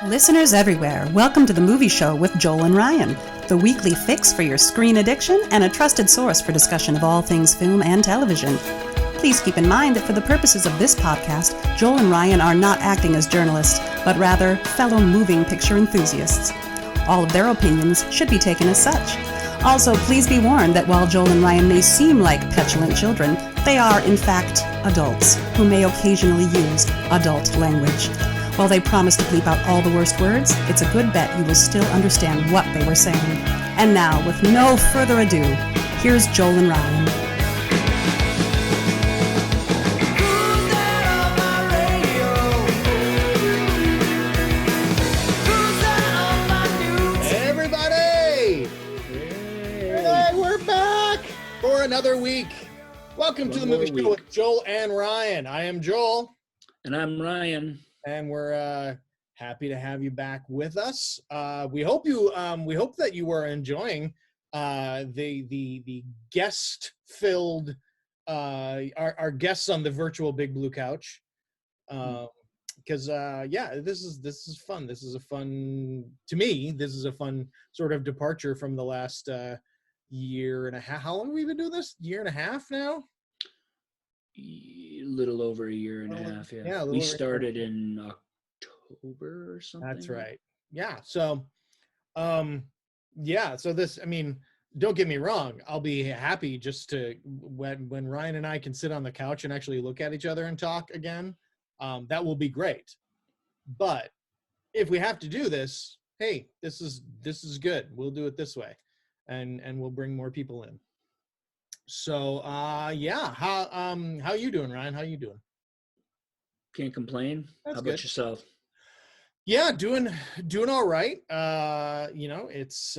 Listeners everywhere, welcome to the Movie Show with Joel and Ryan, the weekly fix for your screen addiction and a trusted source for discussion of all things film and television. Please keep in mind that for the purposes of this podcast, Joel and Ryan are not acting as journalists, but rather fellow moving picture enthusiasts. All of their opinions should be taken as such. Also, please be warned that while Joel and Ryan may seem like petulant children, they are, in fact, adults who may occasionally use adult language. While they promise to bleep out all the worst words, it's a good bet you will still understand what they were saying. And now, with no further ado, here's Joel and Ryan. Everybody! Hey, we're back for another week. Welcome to the Movie Show with Joel and Ryan. I am Joel. And I'm Ryan. And we're happy to have you back with us. We hope that you are enjoying the guest-filled our guests on the virtual Big Blue Couch. Because this is fun. This is a fun, to me, this is a fun sort of departure from the last year and a half. How long have we been doing this? Year and a half now? A little over a year and a half, yeah. We started in October or something. That's right. Yeah. So, so this, I mean, don't get me wrong. I'll be happy just to, when Ryan and I can sit on the couch and actually look at each other and talk again, that will be great. But if we have to do this, hey, this is good. We'll do it this way, and we'll bring more people in. So, how you doing, Ryan? How you doing? Can't complain. That's How about good. yourself? Yeah, doing all right. It's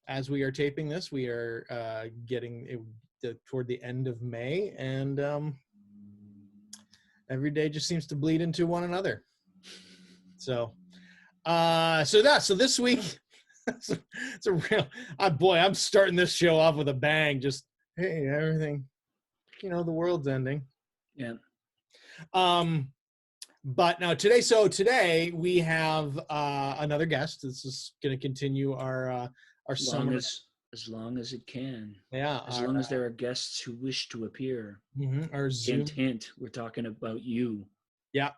as we are taping this, we are getting toward the end of May, and every day just seems to bleed into one another. So this week. It's a real boy. I'm starting this show off with a bang. Just hey, everything, the world's ending. Yeah. But now today we have another guest. This is going to continue our summer as long as it can. Yeah. As long as there are guests who wish to appear. Our Zoom. Hint. We're talking about you. Yeah.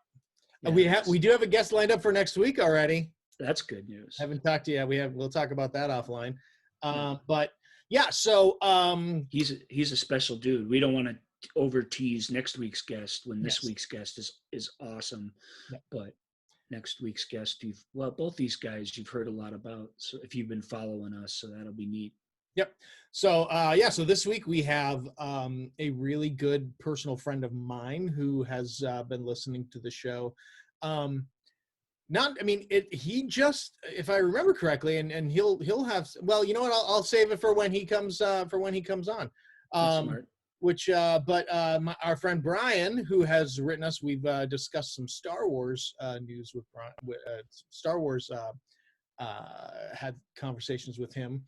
Yes. We do have a guest lined up for next week already. That's good news. Haven't talked to you. We'll talk about that offline. But yeah, so he's a special dude. We don't want to over tease next week's guest when this week's guest is awesome. Yep. But next week's guest, both these guys you've heard a lot about. So if you've been following us, so that'll be neat. Yep. So so this week we have a really good personal friend of mine who has been listening to the show. He just, if I remember correctly, and he'll have, well, you know what, I'll save it for when he comes on. Smart. Our friend Bryan, who has written us, we've discussed some Star Wars news with Bryan. Star Wars had conversations with him.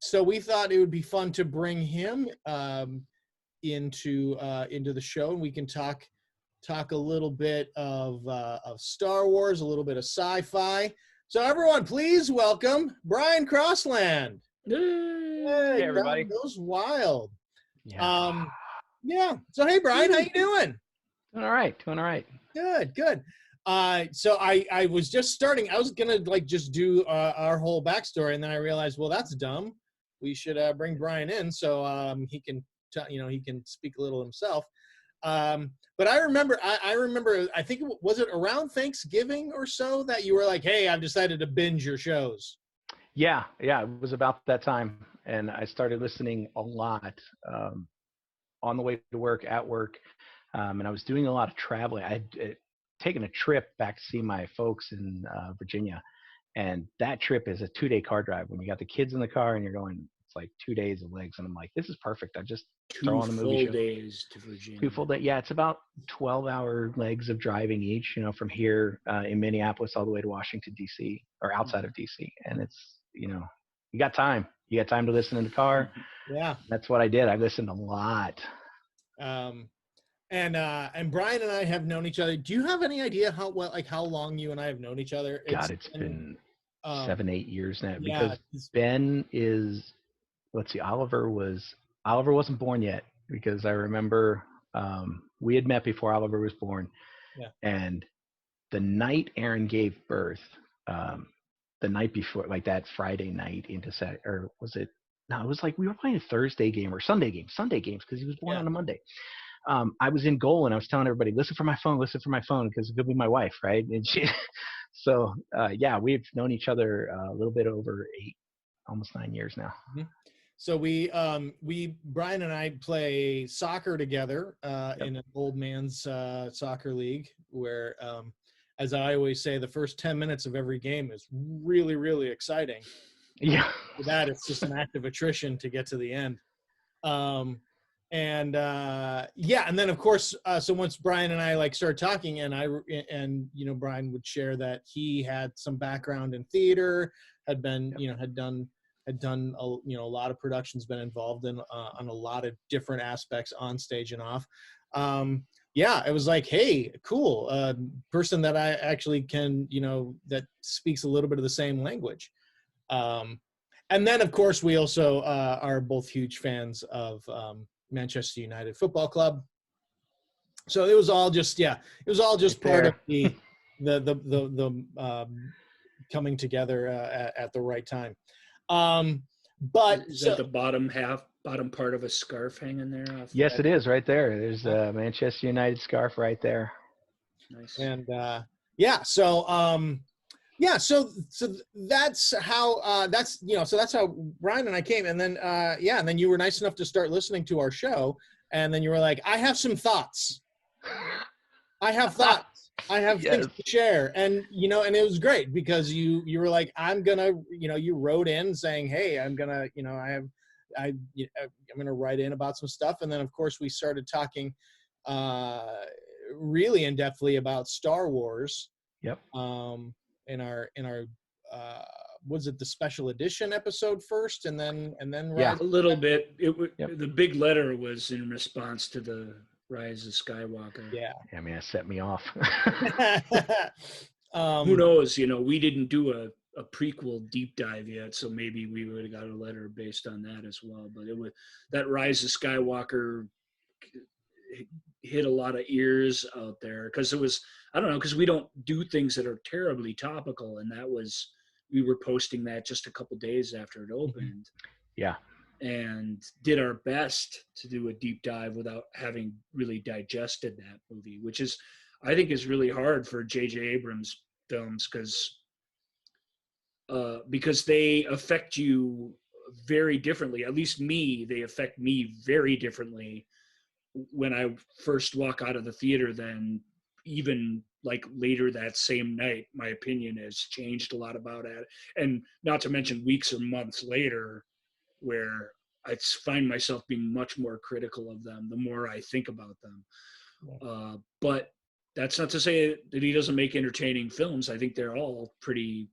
So we thought it would be fun to bring him into the show, and we can talk a little bit of Star Wars, a little bit of sci-fi. So everyone, please welcome Bryan Crossland. Hey everybody. That goes wild. Yeah. So hey, Bryan, how you doing? Doing all right. Good. So I was just starting. I was gonna just do our whole backstory, and then I realized, well, that's dumb. We should bring Bryan in so he can he can speak a little himself. But I remember, I think was it around Thanksgiving or so that you were like, hey, I've decided to binge your shows. Yeah, it was about that time, and I started listening a lot on the way to work, at work, and I was doing a lot of traveling. I had taken a trip back to see my folks in Virginia, and that trip is a 2-day car drive. When you got the kids in the car and you're going, it's like 2 days of legs, and I'm like, this is perfect. I just throw on the movie show. 2 full days to Virginia. 2 full days. Yeah, it's about 12-hour legs of driving each, from here in Minneapolis all the way to Washington, D.C., or outside of D.C. And it's, you got time. You got time to listen in the car. Yeah. That's what I did. I listened a lot. And Bryan and I have known each other. Do you have any idea how long you and I have known each other? God, it's been 7-8 years now, because Ben is, let's see, Oliver wasn't born yet, because I remember we had met before Oliver was born. Yeah. And the night Aaron gave birth, the night before, like that Friday night into Saturday, or was it? No, it was like we were playing a Thursday game or Sunday games, because he was born on a Monday. I was in goal and I was telling everybody, listen for my phone, because it could be my wife, right? And so we've known each other a little bit over 8, almost 9 years now. Mm-hmm. So Bryan and I play soccer together in an old man's soccer league where, as I always say, the first 10 minutes of every game is really, really exciting. Yeah. For that, it's just an act of attrition to get to the end. And then of course, so once Bryan and I started talking, and Bryan would share that he had some background in theater, had been, had done a lot of productions, been involved in on a lot of different aspects on stage and off. It was like, hey, cool, person that I actually can, that speaks a little bit of the same language. And then of course we also are both huge fans of Manchester United Football Club. So it was all just part of the coming together at the right time. But is that the bottom part of a scarf hanging there? Yes, it is right there. There's a Manchester United scarf right there. Nice. And so that's how that's how Bryan and I came. And then and then you were nice enough to start listening to our show, and then you were like, I have some thoughts. I have thoughts. I have things to share. And and it was great because you were like, I'm gonna, you wrote in saying, hey, I'm gonna, I'm gonna write in about some stuff. And then of course we started talking really in depthly about Star Wars. Yep. In our was it the special edition episode first, and then a little bit. The big letter was in response to the Rise of Skywalker. Yeah, it set me off. Who knows? We didn't do a prequel deep dive yet, so maybe we would have got a letter based on that as well. But it was that Rise of Skywalker hit a lot of ears out there because it was, I don't know, because we don't do things that are terribly topical, and we were posting that just a couple days after it opened. Yeah. And did our best to do a deep dive without having really digested that movie, which I think is really hard for J.J. Abrams films because they affect you very differently. At least me, they affect me very differently when I first walk out of the theater than even like later that same night. My opinion has changed a lot about it. And not to mention weeks or months later where I find myself being much more critical of them the more I think about them. But that's not to say that he doesn't make entertaining films. I think they're all pretty,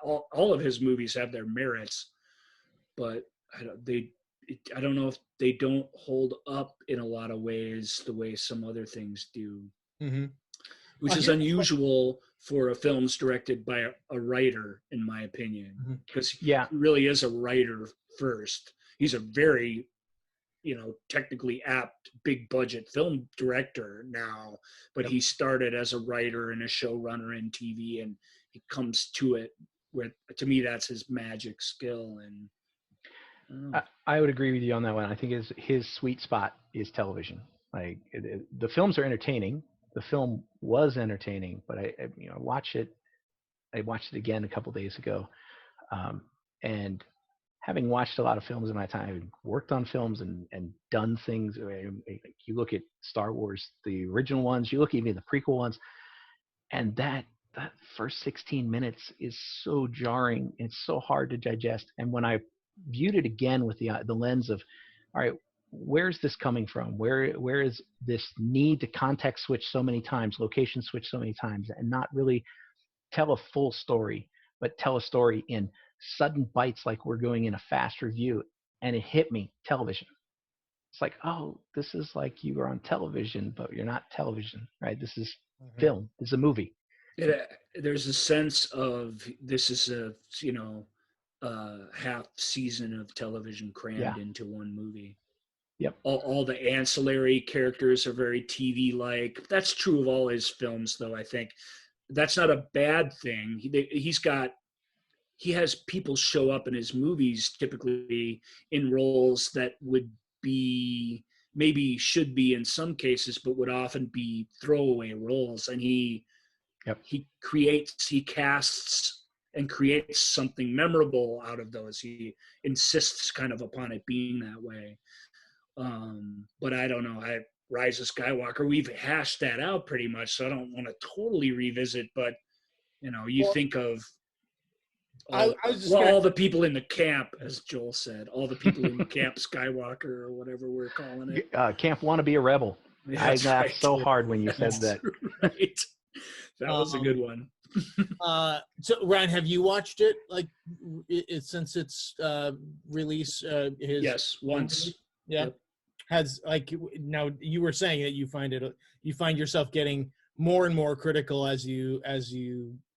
all of his movies have their merits, but I don't know if they don't hold up in a lot of ways the way some other things do, which is unusual for a films directed by a writer, in my opinion, because he really is a writer first. He's a very, technically apt, big budget film director now, but he started as a writer and a showrunner in TV, and he comes to it with, to me, that's his magic skill. And I would agree with you on that one. I think his sweet spot is television. Like the films are entertaining. The film was entertaining, but I watched it. I watched it again a couple days ago, and having watched a lot of films in my time, worked on films and done things. You look at Star Wars, the original ones. You look even the prequel ones, and that first 16 minutes is so jarring. It's so hard to digest. And when I viewed it again with the lens of, all right, where's this coming from? Where is this need to context switch so many times, location switch so many times, and not really tell a full story, but tell a story in sudden bites like we're going in a fast review? And it hit me, television. it's like, oh, this is like you are on television, but you're not television, right? This is Mhm. film. It's a movie. There's a sense of this is a half season of television crammed into one movie. Yep. All the ancillary characters are very TV like. That's true of all his films, though. I think that's not a bad thing. He has people show up in his movies typically in roles that would be maybe should be in some cases, but would often be throwaway roles, and he casts and creates something memorable out of those. He insists kind of upon it being that way. But I don't know. Rise of Skywalker, we've hashed that out pretty much, so I don't want to totally revisit. But think of all the people in the camp, as Joel said, all the people in the camp Skywalker or whatever we're calling it. Camp Wanna Be a Rebel. Yeah, I laughed so hard when you said that. Right. That was a good one. So Ryan, have you watched it since its release? Yes, once. Yeah. Yep. Has now you were saying that you find yourself getting more and more critical as you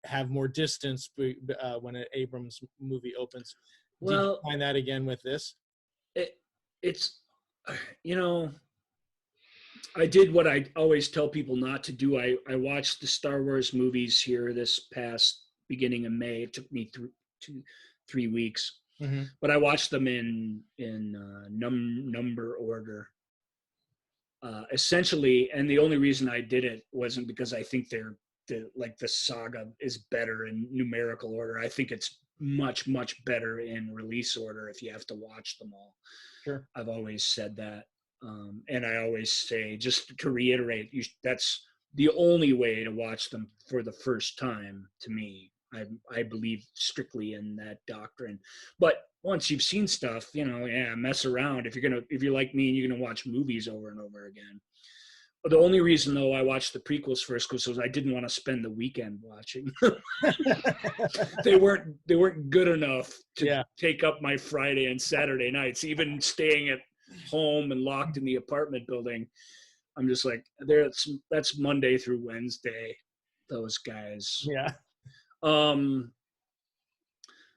have more distance when an Abrams movie opens. Did you find that again with this? It's I did what I always tell people not to do. I watched the Star Wars movies here this past beginning of May. It took me 3 weeks, but I watched them in number order. Essentially, and the only reason I did it wasn't because I think the saga is better in numerical order. I think it's much, much better in release order if you have to watch them all. Sure. I've always said that. And I always say, just to reiterate, that's the only way to watch them for the first time to me. I believe strictly in that doctrine. But once you've seen stuff, mess around. If you're like me and you're going to watch movies over and over again. The only reason, though, I watched the prequels first was I didn't want to spend the weekend watching. They weren't good enough to take up my Friday and Saturday nights. Even staying at home and locked in the apartment building, I'm just like, that's Monday through Wednesday. Those guys. Yeah.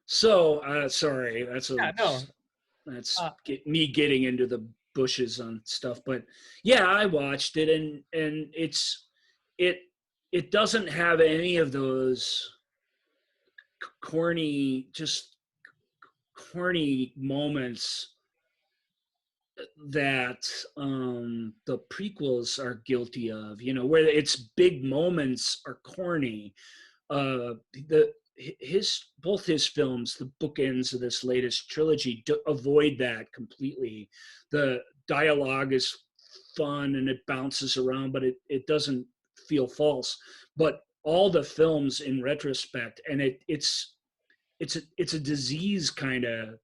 So sorry. That's me getting into the bushes on stuff, but yeah, I watched it, and it doesn't have any of those corny moments that the prequels are guilty of, where its big moments are corny. Both his films, the bookends of this latest trilogy, avoid that completely. The dialogue is fun and it bounces around, but it doesn't feel false. But all the films, in retrospect, and it's a disease kind of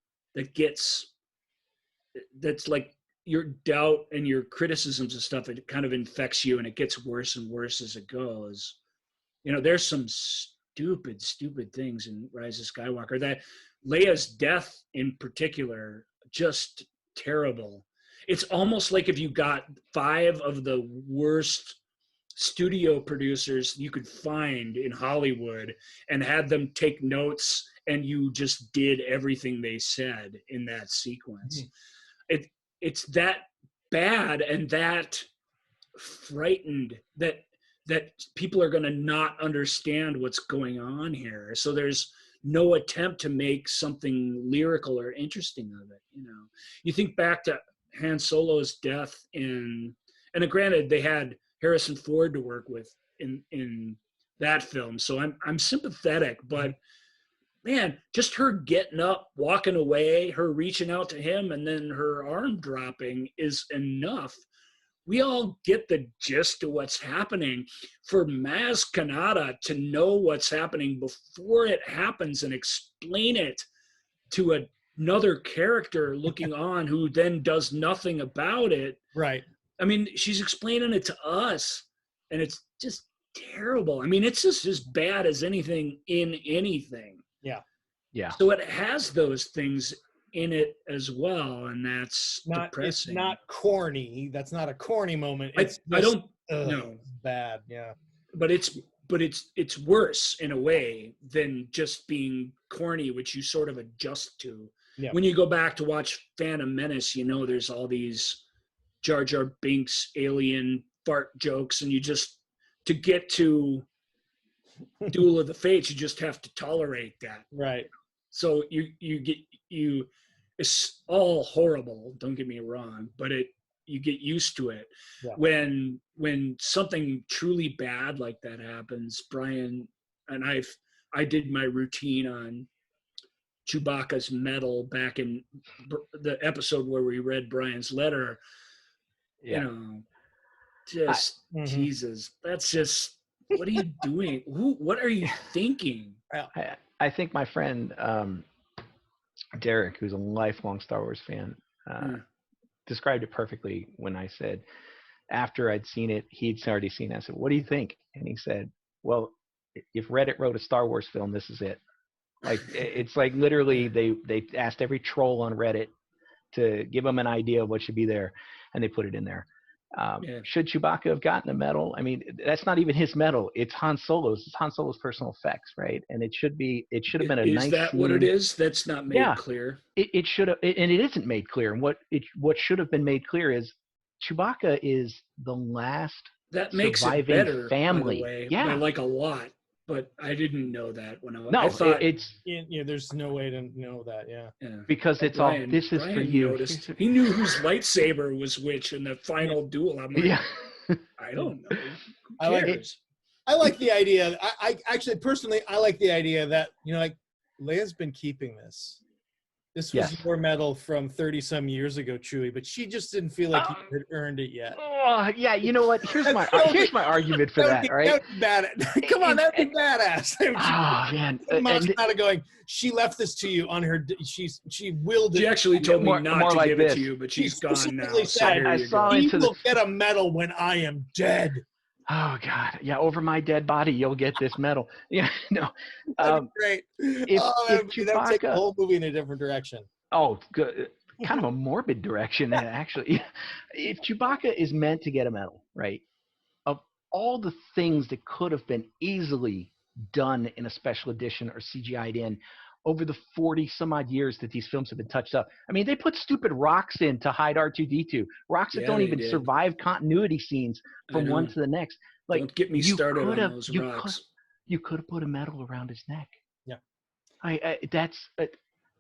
that's like your doubt and your criticisms and stuff. It kind of infects you, and it gets worse and worse as it goes. There's some stupid things in Rise of Skywalker. That Leia's death in particular, just terrible. It's almost like if you got 5 of the worst studio producers you could find in Hollywood and had them take notes, and you just did everything they said in that sequence. It's that bad and that frightened that people are going to not understand what's going on here. So there's no attempt to make something lyrical or interesting of it. You think back to Han Solo's death and granted they had Harrison Ford to work with in that film, so I'm sympathetic, but man, just her getting up, walking away, her reaching out to him, and then her arm dropping is enough. We all get the gist of what's happening. For Maz Kanata to know what's happening before it happens and explain it to another character looking on who then does nothing about it. Right. I mean, she's explaining it to us, and it's just terrible. I mean, it's just as bad as anything in anything. Yeah. Yeah. So it has those things in it as well, and that's depressing. It's not corny. That's not a corny moment. It's I don't know. Bad, yeah. But it's worse in a way than just being corny, which you sort of adjust to. Yeah. When you go back to watch Phantom Menace, there's all these Jar Jar Binks alien fart jokes, and you just, to get to Duel of the Fates, you just have to tolerate that. Right. So it's all horrible, don't get me wrong, but you get used to it. Yeah. When something truly bad like that happens, Bryan and I did my routine on Chewbacca's medal back in the episode where we read Bryan's letter. Jesus, that's just, what are you doing? What are you thinking? I think my friend Derek, who's a lifelong Star Wars fan, described it perfectly when I said, after I'd seen it, he'd already seen it. I said, "What do you think?" And he said, "Well, if Reddit wrote a Star Wars film, this is it." Like, it's like literally they asked every troll on Reddit to give them an idea of what should be there, and they put it in there. Should Chewbacca have gotten a medal? I mean, that's not even his medal. It's Han Solo's. It's Han Solo's personal effects, right? And it should have been a nice. Is that scene. what it is? That's not made clear. It should have, and it isn't made clear. And what should have been made clear is Chewbacca is the last that makes surviving it better, family. By the way, yeah, by like a lot. But I didn't know that when I was. No, I thought it's there's no way to know that. Yeah. Because it's Brian, all. This is Brian for you. Noticed. He knew whose lightsaber was which in the final duel. I'm like, I don't know. Who cares? I like the idea. I actually personally I like the idea that like Leia's been keeping this. This was your medal from 30-some years ago, Chewie, but she just didn't feel like you had earned it yet. Oh, yeah, you know what? Here's my argument for that, right? That would be come on, that would be badass. Oh, man. Mom's not going, she left this to you on her, she willed it. She actually told me not to give it to you, but she's gone now. Said, he will get a medal when I am dead. Oh, God. Yeah, over my dead body, you'll get this medal. Yeah, no. That'd be great. That would take the whole movie in a different direction. Oh, good. Kind of a morbid direction, actually. If Chewbacca is meant to get a medal, right, of all the things that could have been easily done in a special edition or CGI'd in over the 40-some-odd years that these films have been touched up. I mean, they put stupid rocks in to hide R2-D2. Rocks that don't even survive continuity scenes from one to the next. Like, don't get me started on those rocks. You could have put a medal around his neck. Yeah.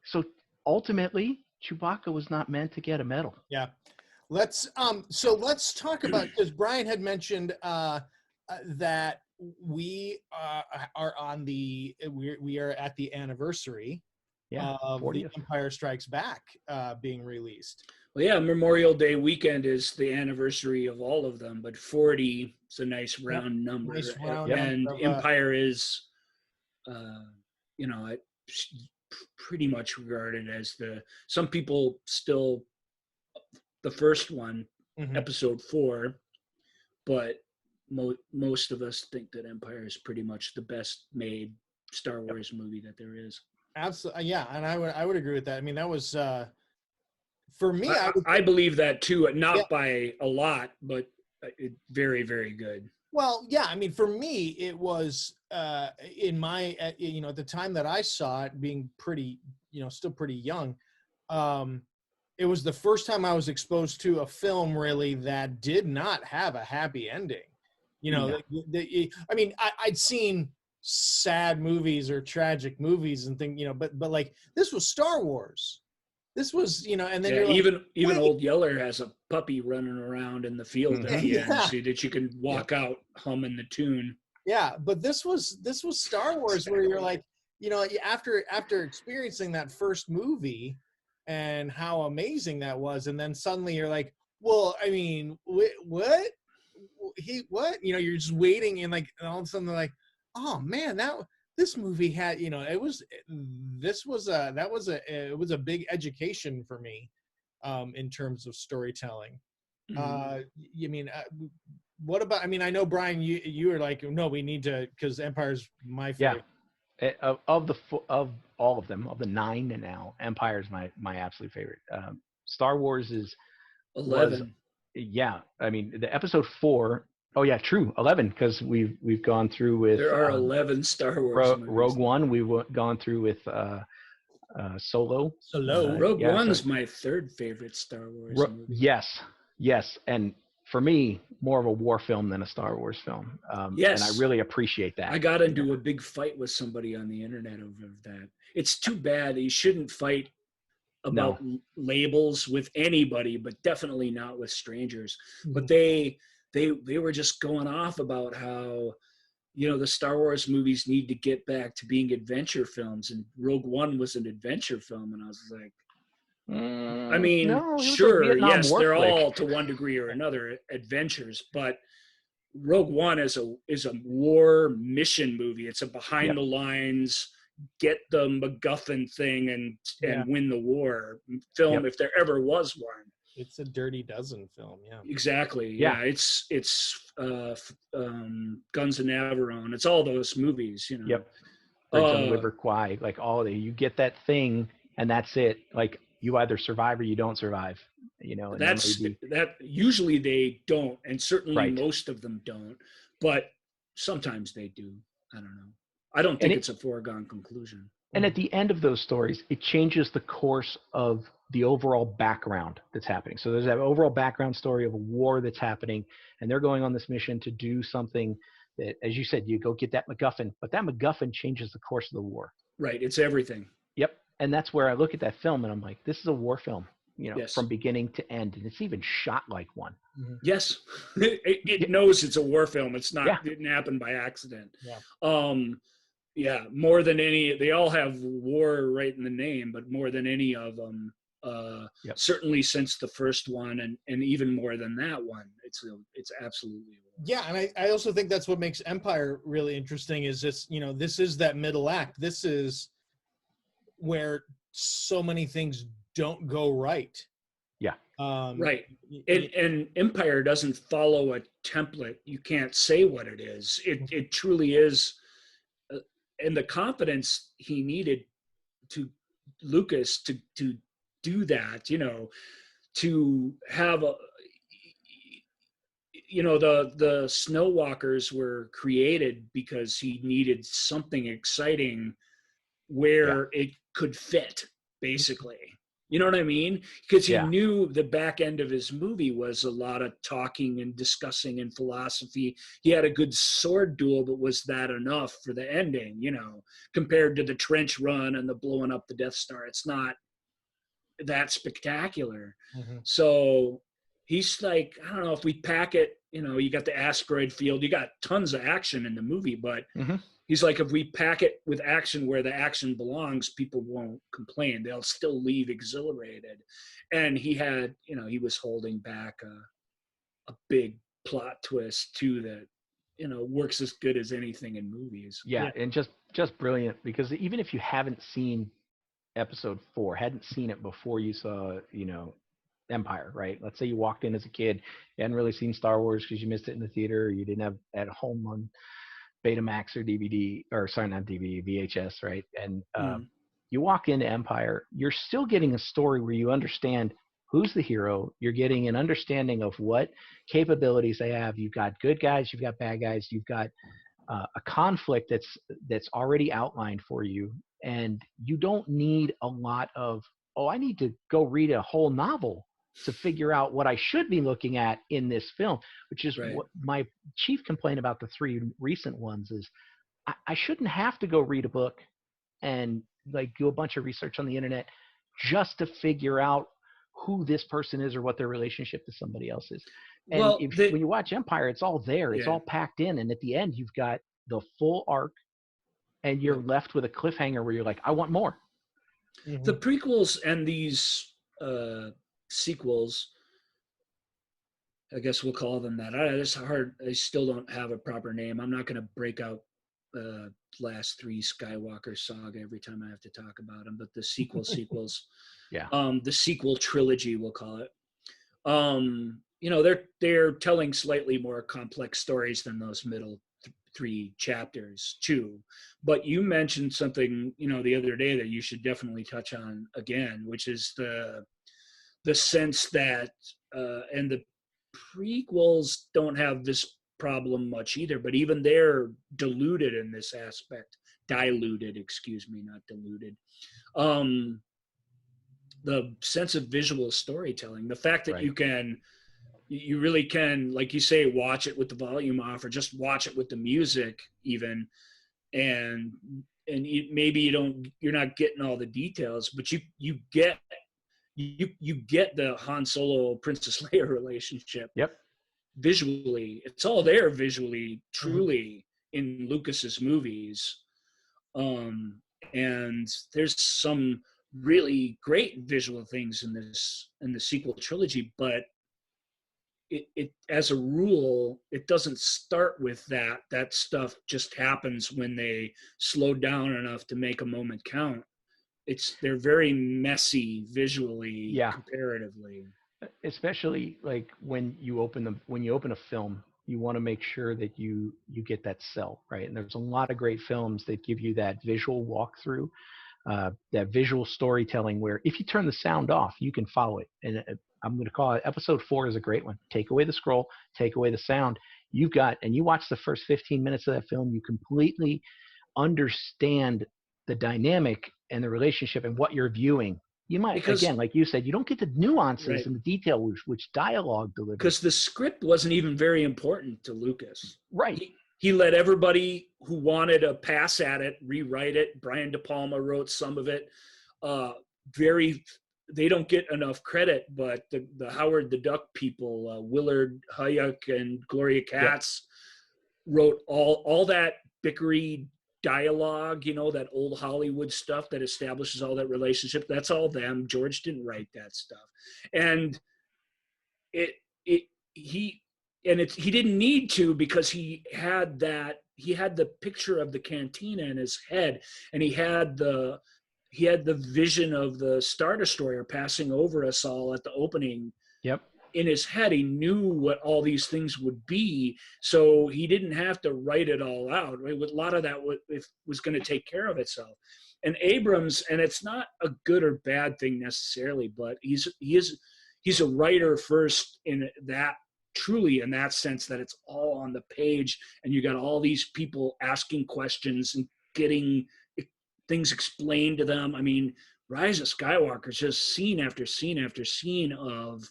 So ultimately, Chewbacca was not meant to get a medal. Yeah. Let's talk about, because Bryan had mentioned that we are on we are at the anniversary of 40th. The Empire Strikes Back being released. Well, yeah, Memorial Day weekend is the anniversary of all of them, but 40 is a nice round number. Nice round and number. Empire is, pretty much regarded as some people still, the first one, episode 4, but most of us think that Empire is pretty much the best made Star Wars movie that there is. Absolutely, yeah, and I would agree with that. I mean, that was for me. I believe that too, not by a lot, but very, very good. Well, yeah, I mean, for me, it was in my at the time that I saw it, being pretty, still pretty young. It was the first time I was exposed to a film really that did not have a happy ending. I mean, I'd seen sad movies or tragic movies and things, but like this was Star Wars. This was, and then even Old Yeller has a puppy running around in the field at the end, so that you can walk out humming the tune. Yeah, but this was Star Wars, where you're like, after experiencing that first movie and how amazing that was, and then suddenly you're like, well, I mean, what? You're just waiting, and all of a sudden they're like, oh man, this movie had, it was a big education for me, in terms of storytelling. What about, I mean, I know, Bryan, you were like, no, we need to, because Empire's my favorite. Of all of them, of the 9 now, Empire is my absolute favorite. Star Wars was 11. yeah. I mean, the episode 4. Oh yeah, true. 11 because we've gone through with There are 11 Star Wars movies. Rogue One. We've gone through with Solo. Rogue yeah, One's so, my third favorite Star Wars movie. Yes, and for me, more of a war film than a Star Wars film. Yes, and I really appreciate that. I got into a big fight with somebody on the internet over that. It's too bad. You shouldn't fight about labels with anybody, but definitely not with strangers. Mm-hmm. But they were just going off about how, the Star Wars movies need to get back to being adventure films, and Rogue One was an adventure film, and I was like, I mean, no, sure, yes, they're all to one degree or another adventures, but Rogue One is a war mission movie. It's a behind the lines, get the MacGuffin thing and win the war film if there ever was one. It's a Dirty Dozen film, yeah. Exactly. Yeah, it's Guns of Navarone. It's all those movies, Yep. Bridge on the River Kwai, like all of you get that thing, and that's it. Like you either survive or you don't survive. And that usually they don't, and certainly most of them don't. But sometimes they do. I don't know. I don't think it's a foregone conclusion. And at the end of those stories, it changes the course of the overall background that's happening. So there's that overall background story of a war that's happening, and they're going on this mission to do something that, as you said, you go get that MacGuffin, but that MacGuffin changes the course of the war. Right. It's everything. Yep. And that's where I look at that film and I'm like, this is a war film, from beginning to end. And it's even shot like one. Mm-hmm. Yes. It knows it's a war film. It's not, it didn't happen by accident. Yeah. More than any, they all have war right in the name, but more than any of them, certainly since the first one and even more than that one, it's absolutely war. Yeah. And I also think that's what makes Empire really interesting is this, this is that middle act. This is where so many things don't go right. Yeah. Right. And Empire doesn't follow a template. You can't say what it is. It truly is. And the confidence he needed to Lucas to do that, to have the Snow Walkers were created because he needed something exciting where it could fit, basically. You know what I mean? Because he knew the back end of his movie was a lot of talking and discussing and philosophy. He had a good sword duel, but was that enough for the ending, compared to the trench run and the blowing up the Death Star? It's not that spectacular. Mm-hmm. So he's like, I don't know, if we pack it, you got the asteroid field, you got tons of action in the movie, but he's like, if we pack it with action where the action belongs, people won't complain. They'll still leave exhilarated. And he had, he was holding back a big plot twist too that, works as good as anything in movies. Yeah. And just brilliant, because even if you haven't seen episode 4, hadn't seen it before you saw, Empire, right? Let's say you walked in as a kid, you hadn't really seen Star Wars because you missed it in the theater, or you didn't have at home on Betamax or DVD, or sorry, not DVD, VHS, right? And you walk into Empire, you're still getting a story where you understand who's the hero. You're getting an understanding of what capabilities they have. You've got good guys, you've got bad guys, you've got a conflict that's already outlined for you, and you don't need a lot of, I need to go read a whole novel to figure out what I should be looking at in this film, which is what my chief complaint about the 3 recent ones is. I shouldn't have to go read a book and like do a bunch of research on the internet just to figure out who this person is or what their relationship to somebody else is. And when you watch Empire, it's all there. It's all packed in. And at the end, you've got the full arc and you're left with a cliffhanger where you're like, I want more. Mm-hmm. The prequels and these sequels, I guess we'll call them that. It's hard. I still don't have a proper name. I'm not going to break out last 3 Skywalker saga every time I have to talk about them, but the sequels, the sequel trilogy, we'll call it. They're telling slightly more complex stories than those middle 3 chapters too. But you mentioned something, the other day that you should definitely touch on again, which is the sense that, and the prequels don't have this problem much either, but even they're diluted in this aspect. Diluted, excuse me, not diluted. The sense of visual storytelling, the fact that you really can, like you say, watch it with the volume off, or just watch it with the music even, and maybe you're not getting all the details, but you get the Han Solo Princess Leia relationship. Yep. Visually, it's all there visually, truly, in Lucas's movies. And there's some really great visual things in the sequel trilogy, but it as a rule, it doesn't start with that. That stuff just happens when they slow down enough to make a moment count. They're very messy visually, comparatively. Especially like when you open a film, you want to make sure that you get that sell right. And there's a lot of great films that give you that visual walkthrough, that visual storytelling where if you turn the sound off, you can follow it. And I'm going to call it episode 4 is a great one. Take away the scroll, take away the sound. You watch the first 15 minutes of that film, you completely understand the dynamic and the relationship and what you're viewing. You might, again, like you said, you don't get the nuances and the detail which dialogue delivers. Because the script wasn't even very important to Lucas. Right. He let everybody who wanted a pass at it rewrite it. Brian De Palma wrote some of it. They don't get enough credit, but the Howard the Duck people, Willard Huyck and Gloria Katz, wrote all that bickery dialogue, that old Hollywood stuff that establishes all that relationship. That's all them. George didn't write that stuff. And he didn't need to, because he had the picture of the cantina in his head, and he had the vision of the Star Destroyer passing over us all at the opening. Yep. In his head, he knew what all these things would be, so he didn't have to write it all out. Right? A lot of that was going to take care of itself. And Abrams, and it's not a good or bad thing necessarily, but he's a writer first truly in that sense, that it's all on the page, and you got all these people asking questions and getting things explained to them. I mean, Rise of Skywalker is just scene after scene after scene of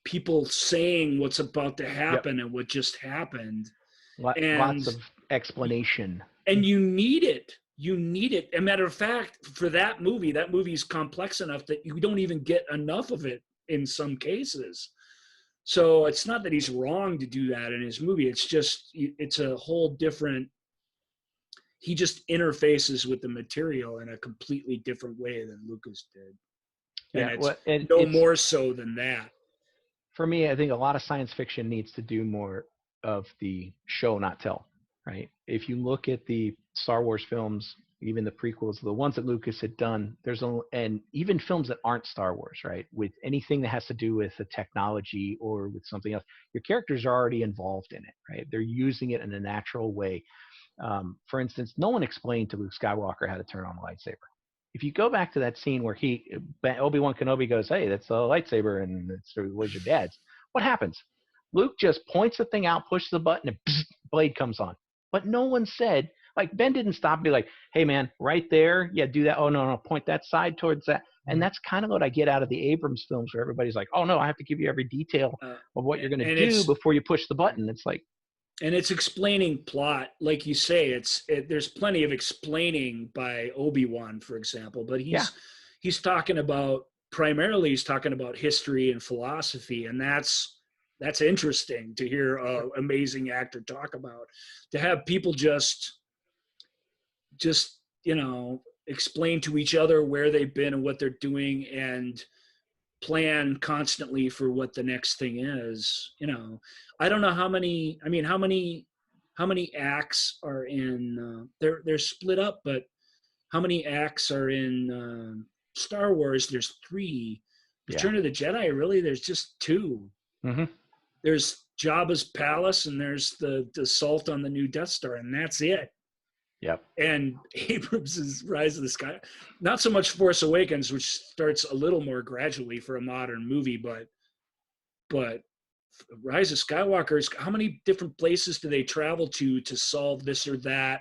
people saying what's about to happen and what just happened. Lots of explanation. And you need it. As a matter of fact, for that movie's complex enough that you don't even get enough of it in some cases. So it's not that he's wrong to do that in his movie. It's just, it's a whole different, he just interfaces with the material in a completely different way than Lucas did. And it's more so than that. For me, I think a lot of science fiction needs to do more of the show, not tell, right? If you look at the Star Wars films, even the prequels, the ones that Lucas had done, and even films that aren't Star Wars, right? With anything that has to do with the technology or with something else, your characters are already involved in it, right? They're using it in a natural way. For instance, no one explained to Luke Skywalker how to turn on a lightsaber. If you go back to that scene where Obi-Wan Kenobi goes, "Hey, that's a lightsaber, and it was your dad's." What happens? Luke just points the thing out, pushes the button, and blade comes on. But no one said, like, Ben didn't stop and be like, "Hey, man, right there, yeah, do that. Oh, no, point that side towards that." And that's kind of what I get out of the Abrams films, where everybody's like, "Oh, no, I have to give you every detail of what you're going to do before you push the button." It's like, and it's explaining plot, like you say. There's plenty of explaining by Obi-Wan, for example, but he's talking about history and philosophy, and that's interesting to hear an amazing actor talk about. To have people just explain to each other where they've been and what they're doing, and plan constantly for what the next thing is. I don't know how many acts are in they're split up, but how many acts are in Star Wars? There's 3. Return of the Jedi, really, there's just 2. Mm-hmm. there's Jabba's palace and there's the assault on the new Death Star, and that's it. Yep. And Abrams' Rise of the Sky, not so much Force Awakens, which starts a little more gradually for a modern movie, but Rise of Skywalker is, how many different places do they travel to solve this or that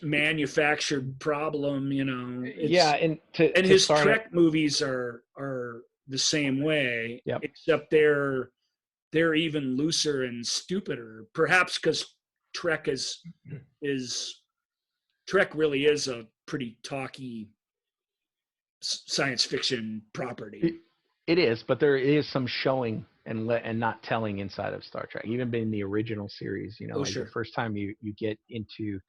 manufactured problem? You know, and his Trek movies are the same way, yep. except they're even looser and stupider, perhaps because Trek really is a pretty talky science fiction property. It is, but there is some showing and not telling inside of Star Trek, even in the original series. You know, sure. The first time you get into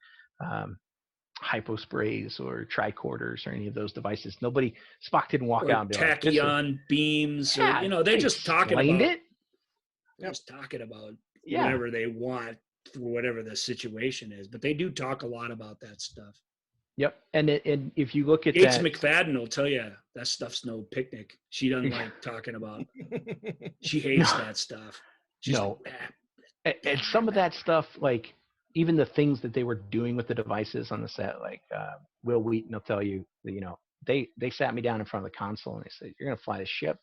hyposprays or tricorders or any of those devices, Spock didn't walk out and be like, tachyon beams, or they're just talking about it. Just talking about whatever they want for whatever the situation is, but they do talk a lot about that stuff. Yep, and if you look at Gates McFadden will tell you that stuff's no picnic. She doesn't like talking about. She hates that stuff. She's and some of that stuff, like even the things that they were doing with the devices on the set, like Will Wheaton will tell you, they sat me down in front of the console and they said, "You're going to fly the ship."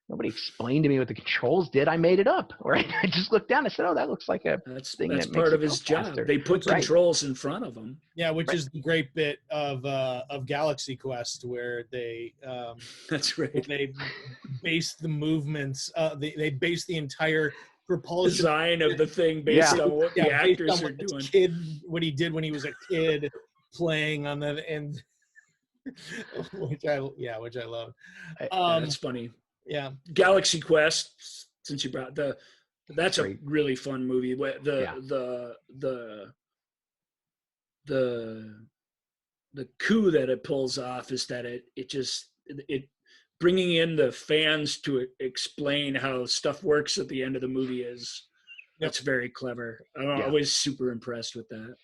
Nobody explained to me what the controls did. I made it up, right? I just looked down and said, "Oh, that looks like a thing." That's that part makes of his job. faster. They put controls in front of him. Yeah, which is the great bit of Galaxy Quest, where they that's right. They base the movements. They base the entire propulsion design of the thing based on what the actors are doing. What he did when he was a kid playing on the end, which I love. That's funny. Yeah, Galaxy Quest. Since you brought that's a really fun movie. The coup that it pulls off is that it bringing in the fans to explain how stuff works at the end of the movie that's very clever. I was super impressed with that,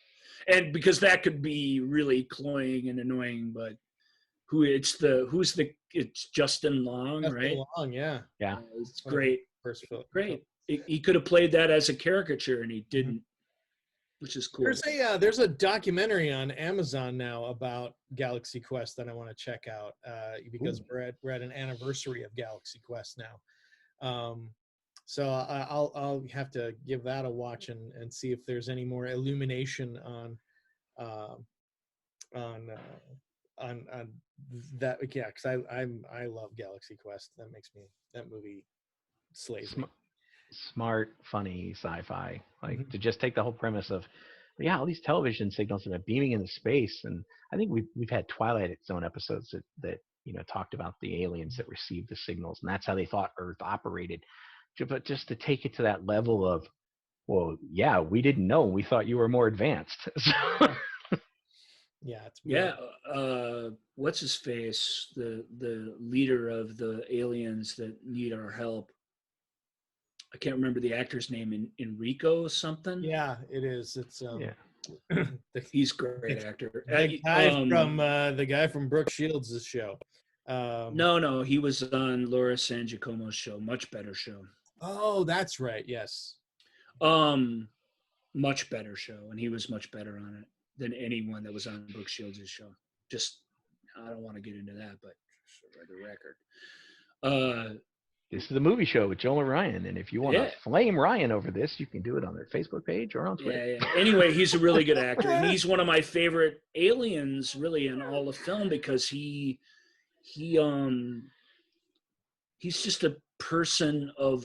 and because that could be really cloying and annoying, but it's Justin Long, right? Long, yeah. It's great. Great. He could have played that as a caricature, and he didn't, which is cool. There's a documentary on Amazon now about Galaxy Quest that I want to check out because we're at an anniversary of Galaxy Quest now. So I'll have to give that a watch and see if there's any more illumination on that. Yeah, because I love Galaxy Quest. That movie slays me. Smart, funny sci-fi. Like to just take the whole premise of all these television signals that are beaming into space, and I think we've had Twilight Zone episodes that talked about the aliens that received the signals, and that's how they thought Earth operated. But just to take it to that level of, well, we didn't know. We thought you were more advanced. What's his face? The leader of the aliens that need our help. I can't remember the actor's name. Enrico something. Yeah, it is. It's he's a great actor. The guy from Brooke Shields' show. No, he was on Laura San Giacomo's show. Much better show. Oh, that's right. Yes. Much better show, and he was much better on it than anyone that was on Brooke Shields' show. Just, I don't want to get into that, but for the record. This is the movie show with Joel and Ryan, and if you want to flame Ryan over this, you can do it on their Facebook page or on Twitter. Yeah. Anyway, he's a really good actor, and he's one of my favorite aliens, really, in all of film, because he's just a person of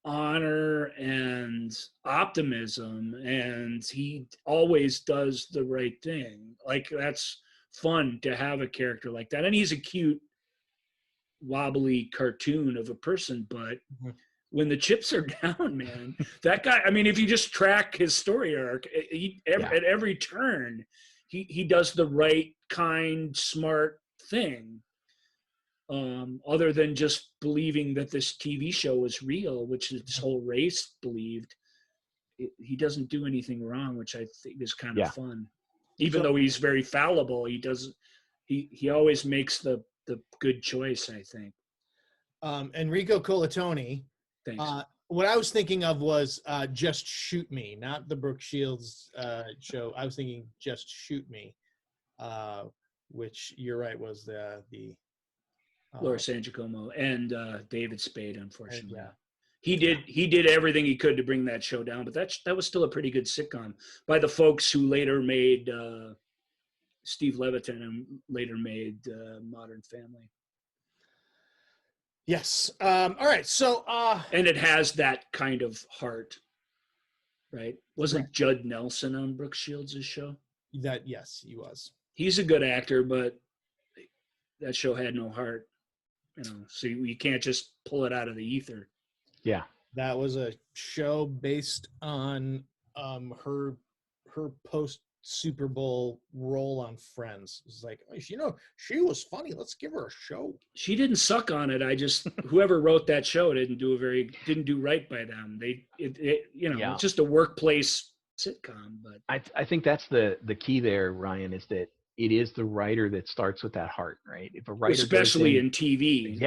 honor and optimism, and he always does the right thing. Like, that's fun to have a character like that, and he's a cute, wobbly cartoon of a person, but when the chips are down, man, that guy, I mean, if you just track his story arc, at every turn, he does the right, kind, smart thing, other than just believing that this TV show is real, which this whole race believed. He doesn't do anything wrong, which I think is kind of fun. Even though he's very fallible, he always makes the good choice, I think. Enrico Colantoni Thanks. What I was thinking of was Just Shoot Me, not the Brooke Shields show. I was thinking Just Shoot Me, which you're right was the Laura San Giacomo and David Spade, unfortunately. Yeah. He did everything he could to bring that show down, but that was still a pretty good sitcom by the folks who later made Steve Levitan and later made Modern Family. Yes. All right. So and it has that kind of heart, right? Wasn't Judd Nelson on Brooke Shields' show? Yes, he was. He's a good actor, but that show had no heart. So you can't just pull it out of the ether. Yeah. That was a show based on her post Super Bowl role on Friends. It's like, she was funny. Let's give her a show. She didn't suck on it. Whoever wrote that show didn't do right by them. It's just a workplace sitcom. But I think that's the key there, Ryan, is that it is the writer that starts with that heart, right? If a writer, especially in TV,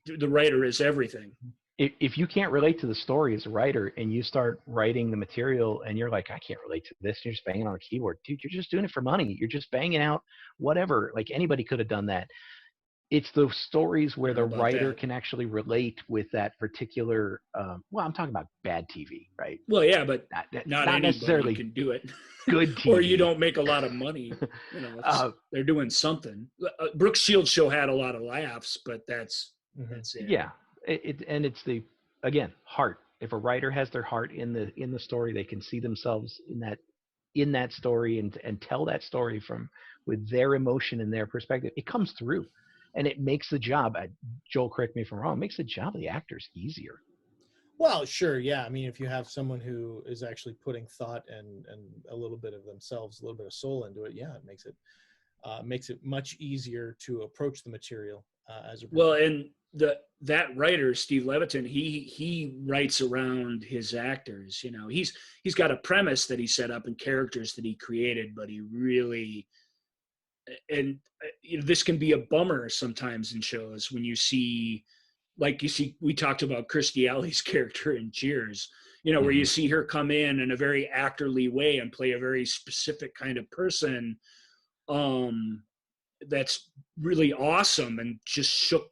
the writer is everything. If you can't relate to the story as a writer and you start writing the material and you're like, I can't relate to this, you're just banging on a keyboard, dude, you're just doing it for money. You're just banging out whatever. Like anybody could have done that. It's the stories where the writer can actually relate with that particular. I'm talking about bad TV, right? Well, yeah, but not necessarily can do it. Good TV, or you don't make a lot of money. They're doing something. Brooke Shields' show had a lot of laughs, but that's it. Yeah. It's the, again, heart. If a writer has their heart in the story, they can see themselves in that story and tell that story with their emotion and their perspective. It comes through, and it makes the job. Joel, correct me if I'm wrong. It makes the job of the actors easier. Well, sure, yeah. I mean, if you have someone who is actually putting thought and a little bit of themselves, a little bit of soul into it, yeah, it makes it much easier to approach the material as a. Well, and that writer Steve Levitan, he writes around his actors. He's got a premise that he set up and characters that he created, but he really, and this can be a bummer sometimes in shows when you see, we talked about Kirstie Alley's character in Cheers, where you see her come in a very actorly way and play a very specific kind of person that's really awesome and just shook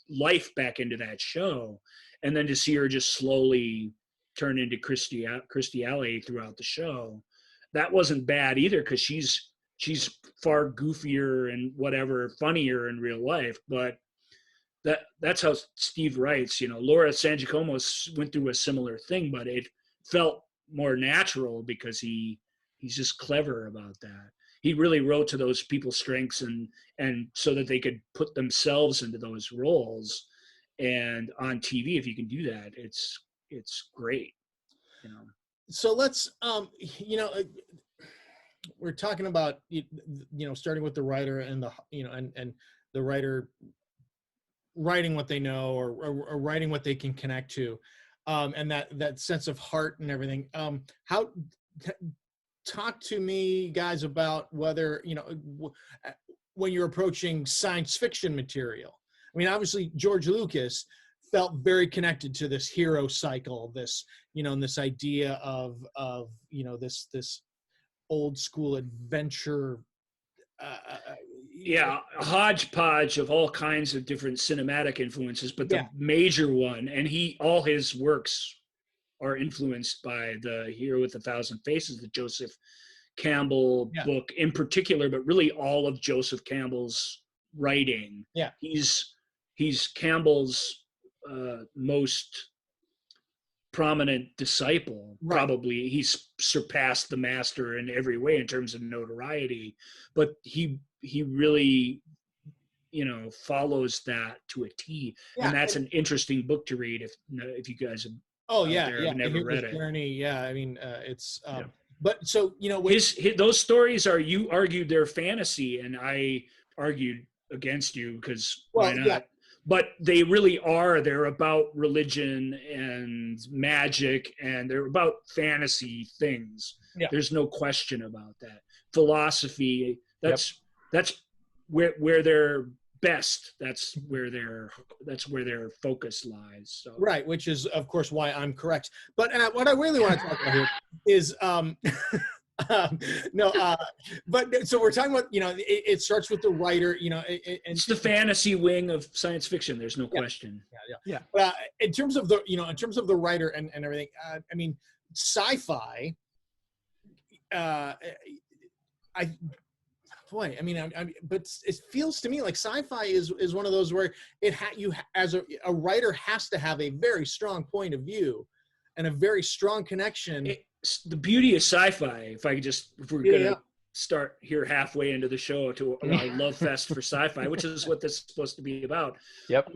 life back into that show, and then to see her just slowly turn into Kirstie Alley throughout the show, that wasn't bad either, because she's far goofier and whatever, funnier in real life. But that's how Steve writes. Laura San Giacomo went through a similar thing, but it felt more natural because he's just clever about that. He really wrote to those people's strengths and so that they could put themselves into those roles. And on TV, if you can do that, it's great. So let's, we're talking about, starting with the writer and and the writer writing what they know or writing what they can connect to, and that sense of heart and everything. Talk to me, guys, about whether, when you're approaching science fiction material. I mean, obviously, George Lucas felt very connected to this hero cycle, this, and this idea of this old school adventure. A hodgepodge of all kinds of different cinematic influences, but the major one, and all his works are influenced by the Hero with 1,000 Faces, the Joseph Campbell book in particular, but really all of Joseph Campbell's writing. Yeah, he's Campbell's most prominent disciple. Right. Probably he's surpassed the master in every way in terms of notoriety, but he really follows that to a T. And that's an interesting book to read if you guys have. Oh yeah, I've never read it. Journey, yeah. I mean, it's. But so those stories are, you argued they're fantasy, and I argued against you because why not? Yeah. But they really are. They're about religion and magic, and they're about fantasy things. Yeah. There's no question about that. Philosophy. That's where they're best, that's where their focus lies. So. Right, which is of course why I'm correct. But what I really want to talk about here is but so we're talking about, it starts with the writer, and it's the fantasy wing of science fiction. There's no question. Yeah. But in terms of the writer and everything, I mean, sci-fi. But it feels to me like sci-fi is one of those where as a writer has to have a very strong point of view and a very strong connection. The beauty of sci-fi, if we're gonna start here halfway into the show to our love fest for sci-fi, which is what this is supposed to be about. Yep.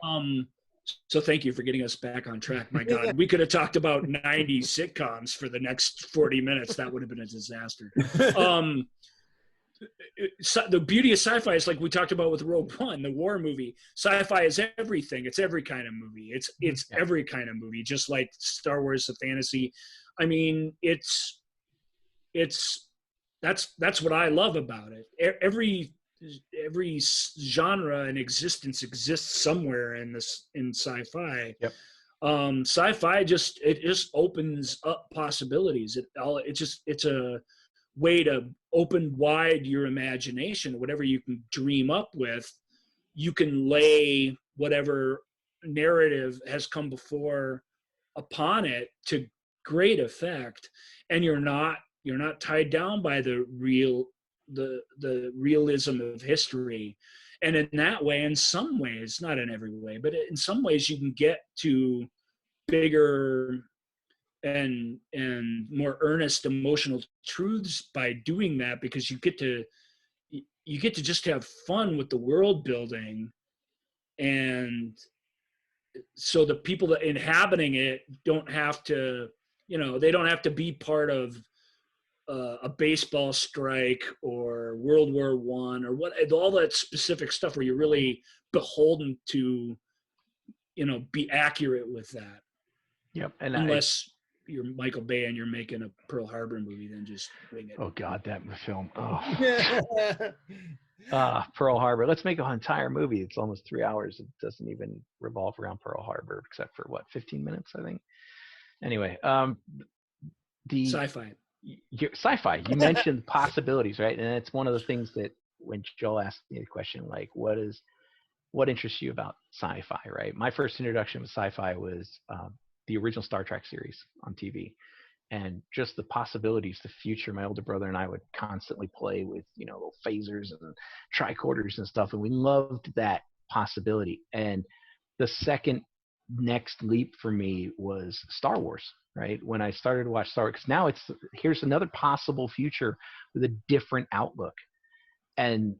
So thank you for getting us back on track. My God, we could have talked about 90s sitcoms for the next 40 minutes. That would have been a disaster. The beauty of sci-fi is like we talked about with Rogue One, the war movie. Sci-fi is everything. It's every kind of movie. It's every kind of movie, just like Star Wars, the fantasy. I mean, that's what I love about it. Every genre in existence exists somewhere in sci-fi. Yep. Sci-fi just opens up possibilities. It's a way to open wide your imagination. Whatever you can dream up with, you can lay whatever narrative has come before upon it to great effect, and you're not tied down by the realism of history. And in that way, in some ways, not in every way, but in some ways, you can get to bigger and more earnest emotional truths by doing that, because you get to just have fun with the world building. And so the people that inhabiting it don't have to, they don't have to be part of a baseball strike or World War I or all that specific stuff where you're really beholden to, be accurate with that. Yep. And unless you're Michael Bay and you're making a Pearl Harbor movie, then just wing it. Oh God, that film. Pearl Harbor. Let's make an entire movie. It's almost 3 hours. It doesn't even revolve around Pearl Harbor, except for 15 minutes, I think. Anyway, the sci-fi. Sci-fi. You mentioned possibilities, right? And it's one of the things that when Joel asked me the question, like, what interests you about sci-fi, right? My first introduction with sci-fi was the original Star Trek series on TV, and just the possibilities, the future. My older brother and I would constantly play with, little phasers and tricorders and stuff, and we loved that possibility. And the second next leap for me was Star Wars, right? When I started to watch Star Wars, because now here's another possible future with a different outlook. And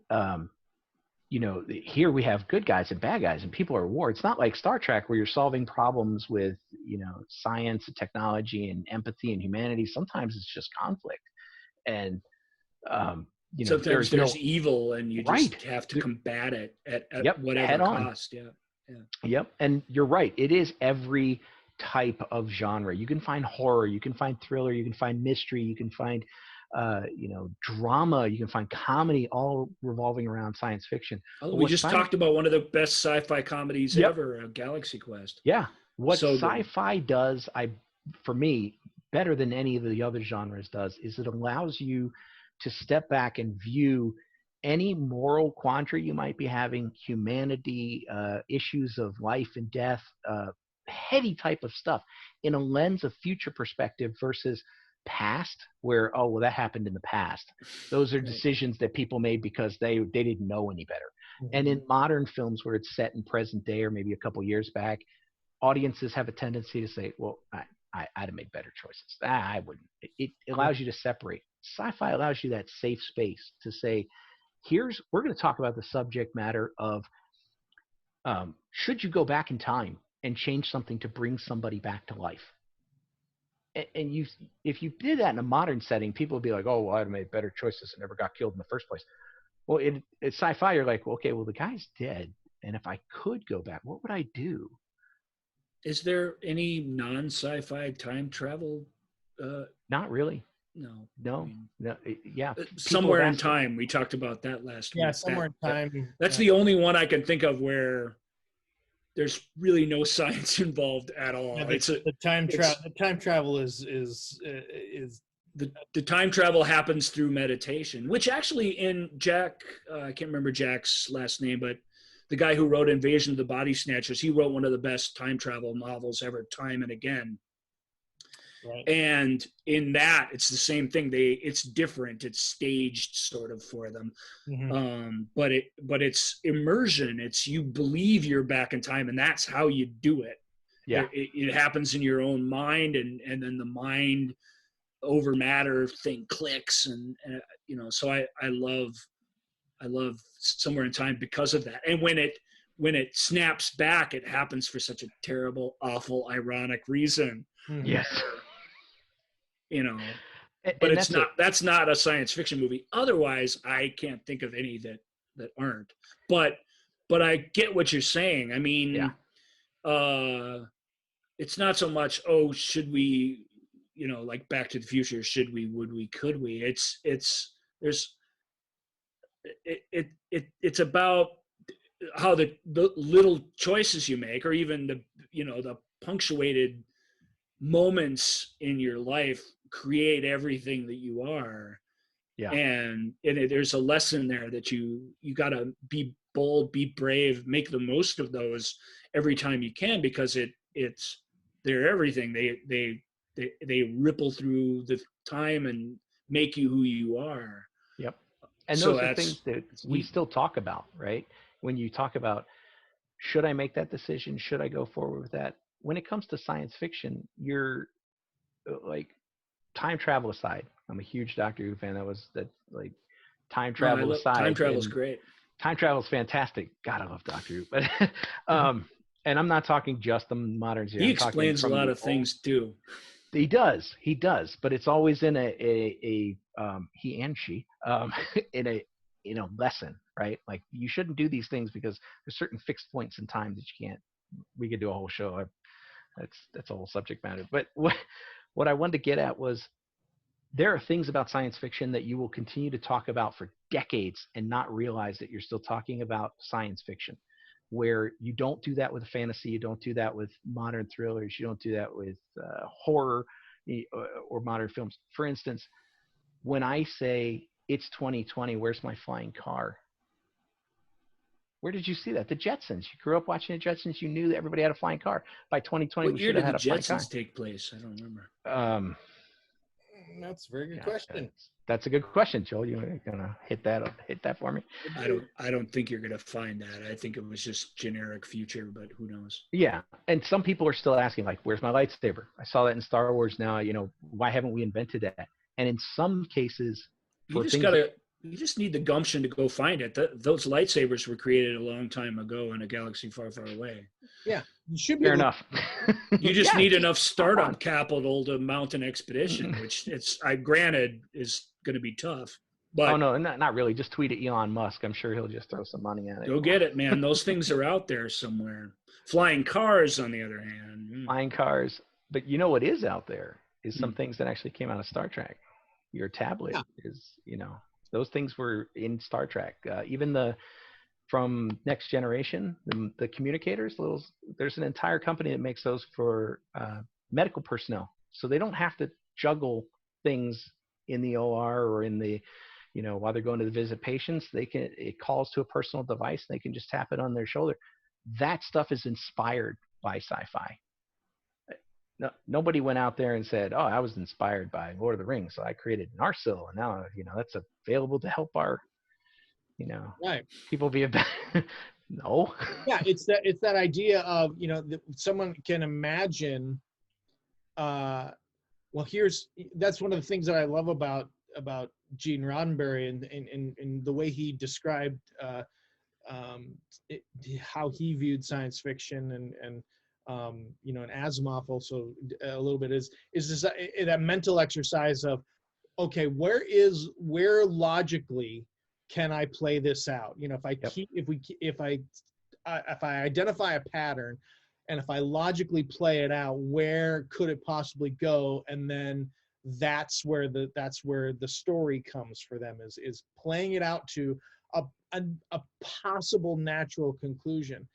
here we have good guys and bad guys, and people are at war. It's not like Star Trek where you're solving problems with, science and technology and empathy and humanity. Sometimes it's just conflict. And, sometimes there's evil, and you just have to combat it at whatever cost. Yeah. Yep. And you're right. It is every type of genre. You can find horror, you can find thriller, you can find mystery, you can find drama, you can find comedy, all revolving around science fiction. We just talked about one of the best sci-fi comedies ever, Galaxy Quest. Yeah. What sci-fi does, for me, better than any of the other genres does, is it allows you to step back and view any moral quandary you might be having, humanity, issues of life and death, heady type of stuff, in a lens of future perspective versus past, where that happened in the past. Those are decisions that people made because they didn't know any better. Mm-hmm. And in modern films where it's set in present day or maybe a couple years back, audiences have a tendency to say, well, I'd have made better choices. I wouldn't. It allows you to separate. Sci-fi allows you that safe space to say, we're going to talk about the subject matter of should you go back in time and change something to bring somebody back to life? And if you did that in a modern setting, people would be like, oh, well, I'd have made better choices and never got killed in the first place. Well, it's sci-fi. You're like, well, okay, well, the guy's dead. And if I could go back, what would I do? Is there any non-sci-fi time travel? Not really. No. No, I mean, yeah. Somewhere in Time. We talked about that last week. Yeah, Somewhere in Time. That's the only one I can think of where there's really no science involved at all. Yeah, the time travel is the time travel happens through meditation, which actually in Jack, I can't remember Jack's last name, but the guy who wrote Invasion of the Body Snatchers, he wrote one of the best time travel novels ever, Time and Again. Right. And in that, it's the same thing. It's different. It's staged sort of for them. Mm-hmm. But it's immersion. It's you believe you're back in time, and that's how you do it. Yeah. It happens in your own mind, and then the mind over matter thing clicks, and so I love Somewhere in Time because of that. And when it snaps back, it happens for such a terrible, awful, ironic reason. Mm-hmm. Yes. But that's not a science fiction movie. Otherwise, I can't think of any that aren't. But I get what you're saying. I mean, it's not so much, should we, like Back to the Future, should we, would we, could we? It's about how the little choices you make, or even the punctuated moments in your life create everything that you are. Yeah. And there's a lesson there that you got to be bold, be brave, make the most of those every time you can, because they're everything. They ripple through the time and make you who you are. Yep. And those are things that we still talk about, right? When you talk about, should I make that decision? Should I go forward with that? When it comes to science fiction, you're like, time travel aside, I'm a huge Doctor Who fan. Time travel aside. Time travel is great. Time travel is fantastic. God, I love Doctor Who. But and I'm not talking just the moderns here. He explains a lot of things too. He does, but it's always in a he and she in a lesson, right? Like, you shouldn't do these things because there's certain fixed points in time that you can't. We could do a whole show. That's a whole subject matter. But what I wanted to get at was, there are things about science fiction that you will continue to talk about for decades and not realize that you're still talking about science fiction, where you don't do that with fantasy, you don't do that with modern thrillers, you don't do that with horror or modern films. For instance, when I say it's 2020, where's my flying car? Where did you see that? The Jetsons. You grew up watching the Jetsons. You knew that everybody had a flying car. By 2020, we should have had a flying car. What year did the Jetsons take place? I don't remember. That's a very good question. That's a good question, Joel. You gonna hit that for me? I don't think you're gonna find that. I think it was just generic future, but who knows? Yeah, and some people are still asking, like, where's my lightsaber? I saw that in Star Wars. Now, why haven't we invented that? And in some cases, you just need the gumption to go find it. Those lightsabers were created a long time ago in a galaxy far, far away. Yeah, you should be fair enough. You just need enough startup capital to mount an expedition, which granted is going to be tough. But no, not really. Just tweet at Elon Musk. I'm sure he'll just throw some money at it. Go get it, man. Those things are out there somewhere. Flying cars, on the other hand. Flying cars. But you know what is out there is some things that actually came out of Star Trek. Your tablet is, those things were in Star Trek. Even from Next Generation, the communicators, there's an entire company that makes those for medical personnel. So they don't have to juggle things in the OR or in the, while they're going to visit patients. It calls to a personal device. They can just tap it on their shoulder. That stuff is inspired by sci-fi. No, nobody went out there and said, "Oh, I was inspired by Lord of the Rings, so I created an Narsil, and now that's available to help our, right, people be a better." No. Yeah, it's that idea of someone can imagine. Well, that's one of the things that I love about Gene Roddenberry and the way he described how he viewed science fiction and Asimov also a little bit is this that mental exercise of, okay, where logically can I play this out? If I identify a pattern, and if I logically play it out, where could it possibly go? And then that's where the story comes for them, is playing it out to a possible natural conclusion.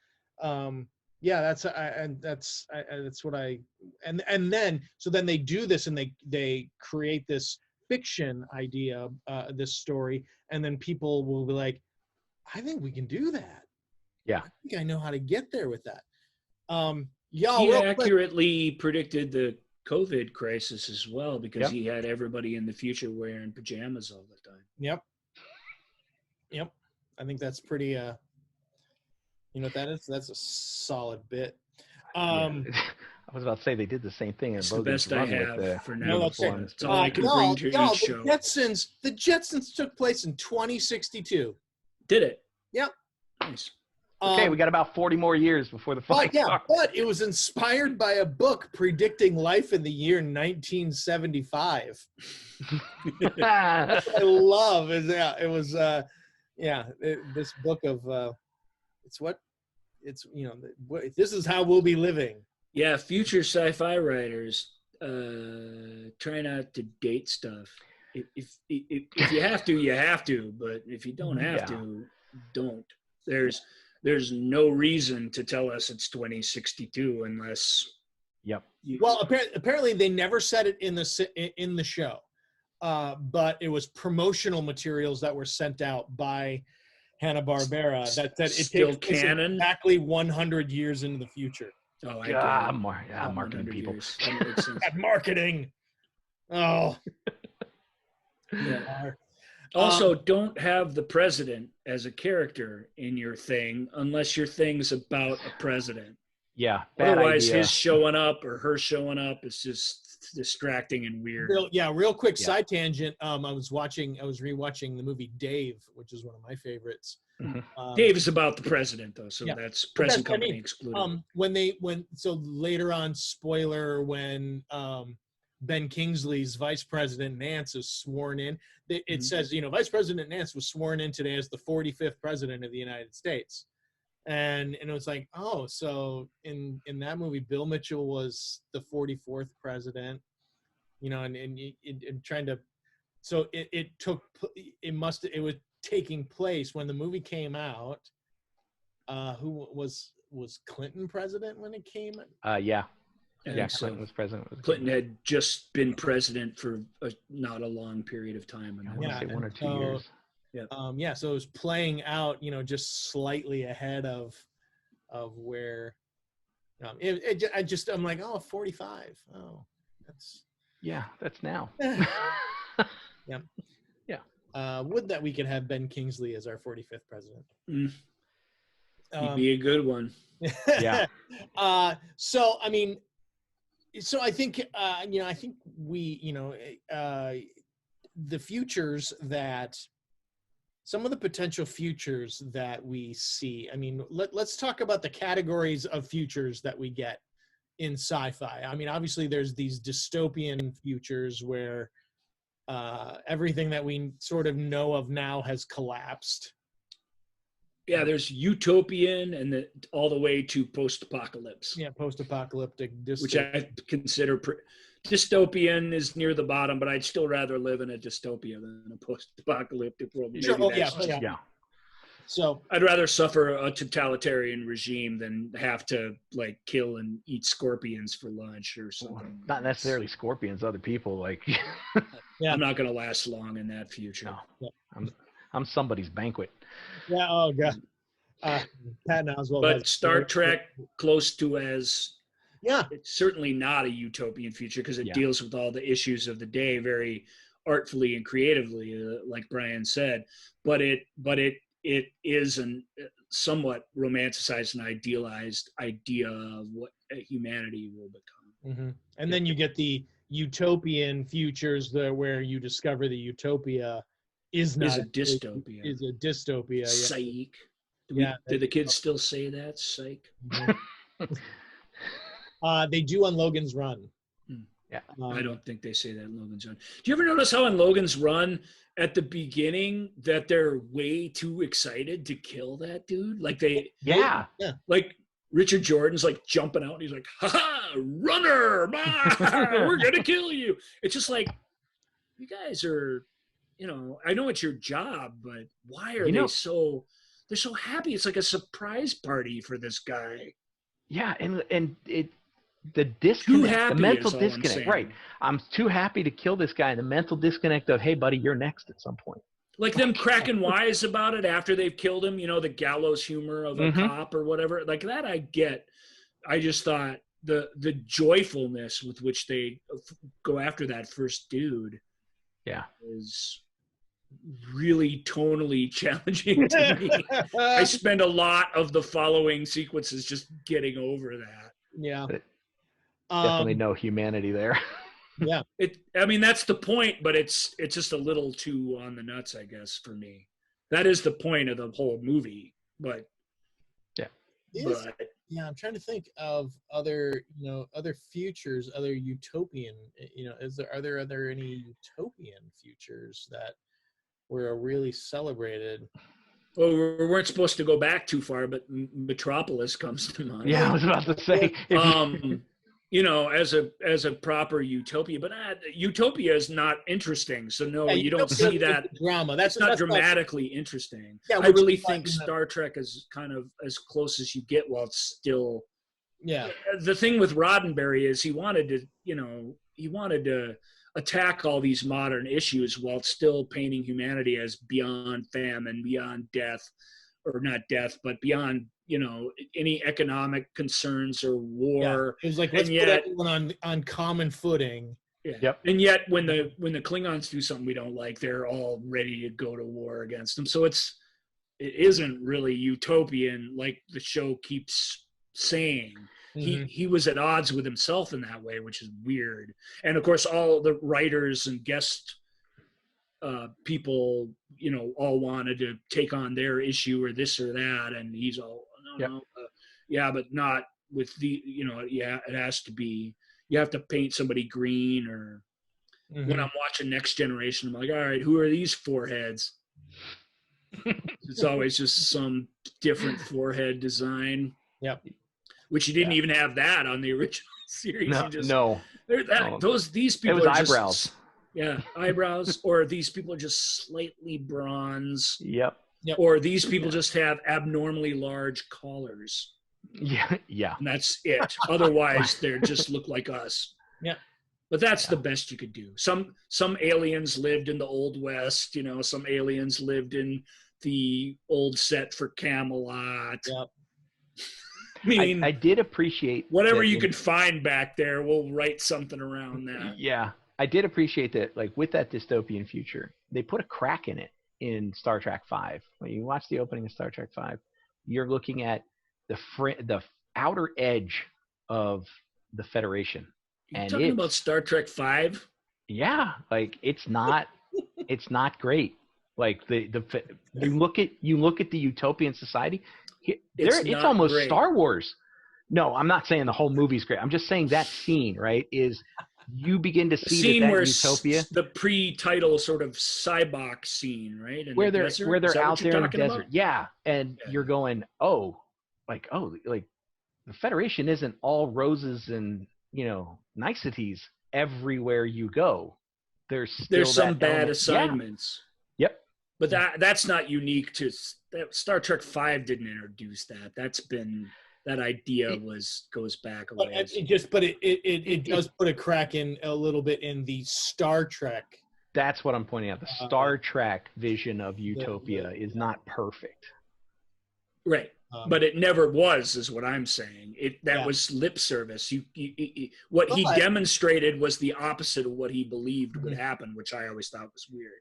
That's what I, and then they do this, and they create this fiction idea, this story, and then people will be like, I think we can do that. Yeah, I think I know how to get there with that. He accurately predicted the COVID crisis as well, because he had everybody in the future wearing pajamas all the time. Yep. I think that's pretty. You know what that is? That's a solid bit. I was about to say they did the same thing. It's the best I have for now. That's all I can bring to each show. The Jetsons took place in 2062. Did it? Yep. Nice. Okay, we got about 40 more years before the flight starts. But it was inspired by a book predicting life in the year 1975. What I love is this book of this is how we'll be living. Yeah, future sci-fi writers try not to date stuff. If you have to, you have to. But if you don't have to, don't. There's no reason to tell us it's 2062 unless. Yep. Apparently they never said it in the show, but it was promotional materials that were sent out by Hanna-Barbera that said it still takes place canon exactly 100 years into the future. Oh, marketing people. Marketing. Oh. Yeah. Also, don't have the president as a character in your thing unless your thing's about a president. Yeah. Otherwise, his showing up or her showing up is just distracting and weird. Real quick side tangent. I was rewatching the movie Dave, which is one of my favorites. Mm-hmm. Dave is about the president, though, so that's present company excluded. So later on, spoiler, when Ben Kingsley's Vice President Nance is sworn in, it says, Vice President Nance was sworn in today as the 45th president of the United States. And it was like, oh, so in that movie, Bill Mitchell was the 44th president, and trying to, so it was taking place when the movie came out. Who was Clinton president when it came? Yeah. Yeah, Clinton was president. Clinton had just been president for not a long period of time. I want to say 1 or 2 years. Yeah. So it was playing out, just slightly ahead of where. I'm like, oh, 45. Oh, that's. Yeah, that's now. Yeah. Would that we could have Ben Kingsley as our 45th president? He'd be a good one. Yeah. So I think I think we the futures that some of the potential futures that we see. I mean, let's talk about the categories of futures that we get in sci-fi. I mean, obviously there's these dystopian futures where everything that we sort of know of now has collapsed. Yeah, there's utopian and all the way to post-apocalypse. Yeah, post-apocalyptic. Which I consider dystopian is near the bottom, but I'd still rather live in a dystopia than a post-apocalyptic world. Sure. Yeah. So I'd rather suffer a totalitarian regime than have to kill and eat scorpions for lunch or something. Not necessarily scorpions, other people I'm not going to last long in that future. No. Yeah. I'm somebody's banquet. Yeah. Oh god. Pat Oswalt. But Star Trek close to as. Yeah. It's certainly not a utopian future because it deals with all the issues of the day very artfully and creatively, like Bryan said. But it is a somewhat romanticized and idealized idea of what humanity will become. Mm-hmm. And then you get the utopian futures where you discover the utopia is not a dystopia. Is a dystopia. Psych. Yeah. Do the kids still say that? Psych. They do on Logan's Run. Yeah. I don't think they say that in Logan's Run. Do you ever notice how in Logan's Run at the beginning that they're way too excited to kill that dude? Richard Jordan's like jumping out and he's like, ha ha, runner, we're gonna kill you. It's just like, you guys are, I know it's your job, but why are they're so happy? It's like a surprise party for this guy. Yeah, and the disconnect, the mental disconnect, right? I'm too happy to kill this guy. The mental disconnect of, hey, buddy, you're next at some point. Like them cracking wise about it after they've killed him, the gallows humor of a cop or whatever. Like that I get. I just thought the joyfulness with which they go after that first dude is really tonally challenging to me. I spend a lot of the following sequences just getting over that. Yeah. Definitely no humanity there. Yeah. That's the point, but it's just a little too on the nuts, I guess, for me. That is the point of the whole movie, but I'm trying to think of other futures, other utopian, are there any utopian futures that were really celebrated? Well, we weren't supposed to go back too far, but Metropolis comes to mind. Yeah, I was about to say. As a proper utopia, but utopia is not interesting. So no, you don't see that drama. That's not dramatically interesting. Yeah, I really think Star Trek is kind of as close as you get while it's still. Yeah. The thing with Roddenberry is he wanted to attack all these modern issues while still painting humanity as beyond famine, beyond death, or not death, but beyond any economic concerns or war. It was like, let's put everyone on common footing. Yeah. Yep. And yet when the Klingons do something we don't like, they're all ready to go to war against them. So it isn't really utopian like the show keeps saying. Mm-hmm. He was at odds with himself in that way, which is weird. And of course all the writers and guest people, all wanted to take on their issue or this or that, and he's all but not with the it has to be, you have to paint somebody green, or when I'm watching Next Generation, I'm like, all right, who are these foreheads? It's always just some different forehead design. Yep. Which you didn't even have that on the original series. These people it was are eyebrows. Just, eyebrows, or these people are just slightly bronze. Yep. Or these people just have abnormally large collars. Yeah. And that's it. Otherwise, they just look like us. Yeah. But that's the best you could do. Some aliens lived in the Old West. Some aliens lived in the old set for Camelot. Yep. I mean, I did appreciate whatever you could find back there. We'll write something around that. Yeah. I did appreciate that, like with that dystopian future, they put a crack in it in Star Trek V. When you watch the opening of Star Trek V, you're looking at the outer edge of the Federation. You're talking about Star Trek V? Yeah, like it's not great. Like you look at the utopian society, it's almost great. Star Wars. No, I'm not saying the whole movie's great. I'm just saying that scene, right, is you begin to see that utopia. The pre-title sort of Cybok scene, right? Where they're out there in the desert. About? Yeah. And you're going, like the Federation isn't all roses and, niceties everywhere you go. There's some bad assignments. Yeah. Yep. But that's not unique to Star Trek V. Didn't introduce that. That idea goes back a ways. It does put a crack in a little bit in the Star Trek. That's what I'm pointing out. The Star Trek vision of utopia is not perfect. Right. But it never was, is what I'm saying. That was lip service. What he demonstrated was the opposite of what he believed would happen, which I always thought was weird.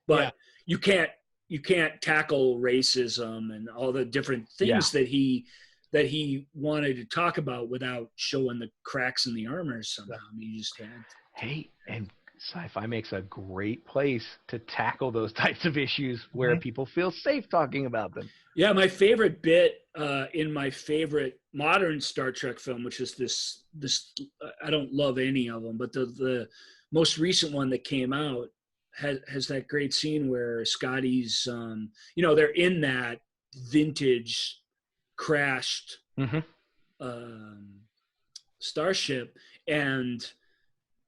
But you can't tackle racism and all the different things that he wanted to talk about without showing the cracks in the armor somehow. I mean, you just had. Hey, and Sci-Fi makes a great place to tackle those types of issues where people feel safe talking about them. Yeah, my favorite bit in my favorite modern Star Trek film, which is this I don't love any of them, but the most recent one that came out has that great scene where Scotty's, they're in that vintage crashed starship, and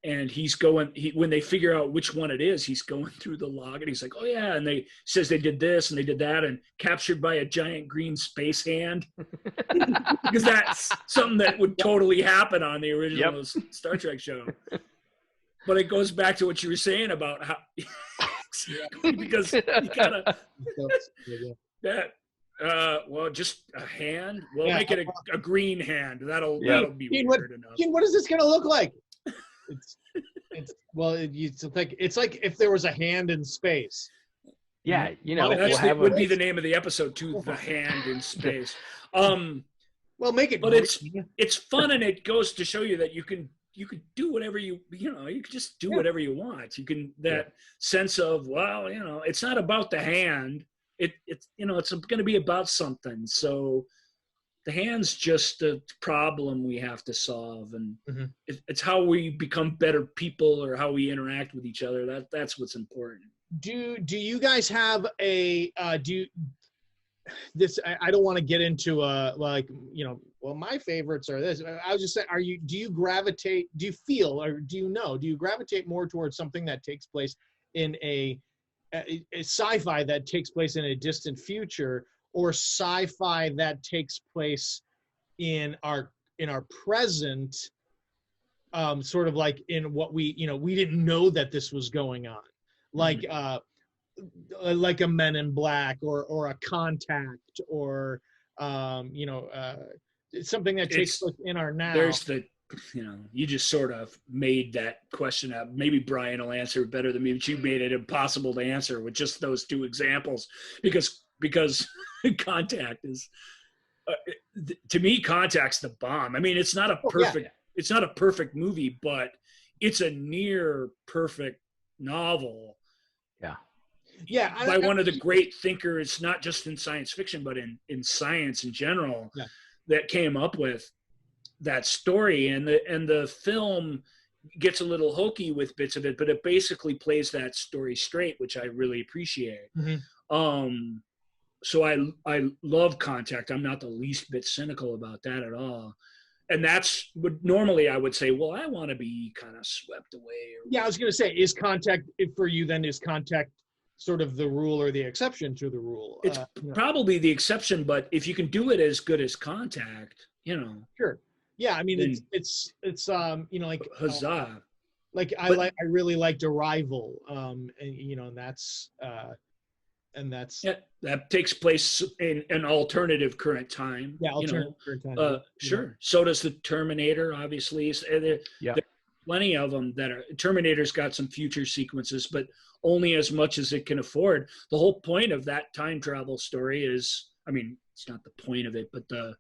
he's going, when they figure out which one it is, he's going through the log and he's like, oh yeah, and they says they did this and they did that, and captured by a giant green space hand. Because that's something that would totally happen on the original Star Trek show. But it goes back to what you were saying about how because you gotta well, just a hand. We'll make it a green hand. That'll be weird enough. What is this gonna look like? It's like if there was a hand in space. Yeah, that would be the name of the episode too. The hand in space. Well, make it. But it's fun, and it goes to show you that you can do whatever you can just do whatever you want. You can sense of, well, it's not about the hand. It's going to be about something. So the hand's just a problem we have to solve, and it's how we become better people or how we interact with each other. That's what's important. Do you guys have a this? I don't want to get into my favorites are this. I was just saying, do you gravitate more towards something that takes place in a sci-fi that takes place in a distant future, or sci-fi that takes place in our present, sort of like in what we didn't know that this was going on, like a Men in Black or a Contact, or something that takes place in our now. There's you just sort of made that question up. Maybe Bryan will answer better than me, but you made it impossible to answer with just those two examples, because Contact is, to me, Contact's the bomb. I mean, it's not a perfect movie, but it's a near perfect novel. By one of the great thinkers, not just in science fiction, but in science in general, that came up with that story. And the film gets a little hokey with bits of it, but it basically plays that story straight, which I really appreciate. So I love Contact. I'm not the least bit cynical about that at all. And that's what normally I would say, well, I want to be kind of swept away. I was going to say, is Contact, for you then, is Contact sort of the rule or the exception to the rule? It's probably the exception, but if you can do it as good as Contact, Sure. Yeah, I mean, it's like huzzah. I really liked Arrival, and that's that takes place in an alternative current time. Current time. Sure. So does the Terminator, obviously. There are plenty of them that are. Terminator's got some future sequences, but only as much as it can afford. The whole point of that time travel story is, I mean, it's not the point of it, but the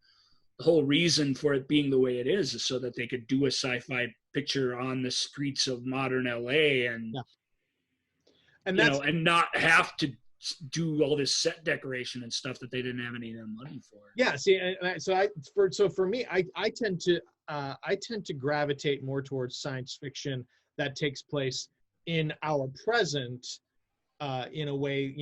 whole reason for it being the way it is so that they could do a sci-fi picture on the streets of modern LA and not have to do all this set decoration and stuff that they didn't have any of the money for. Yeah. See, for me, I tend to gravitate more towards science fiction that takes place in our present, in a way,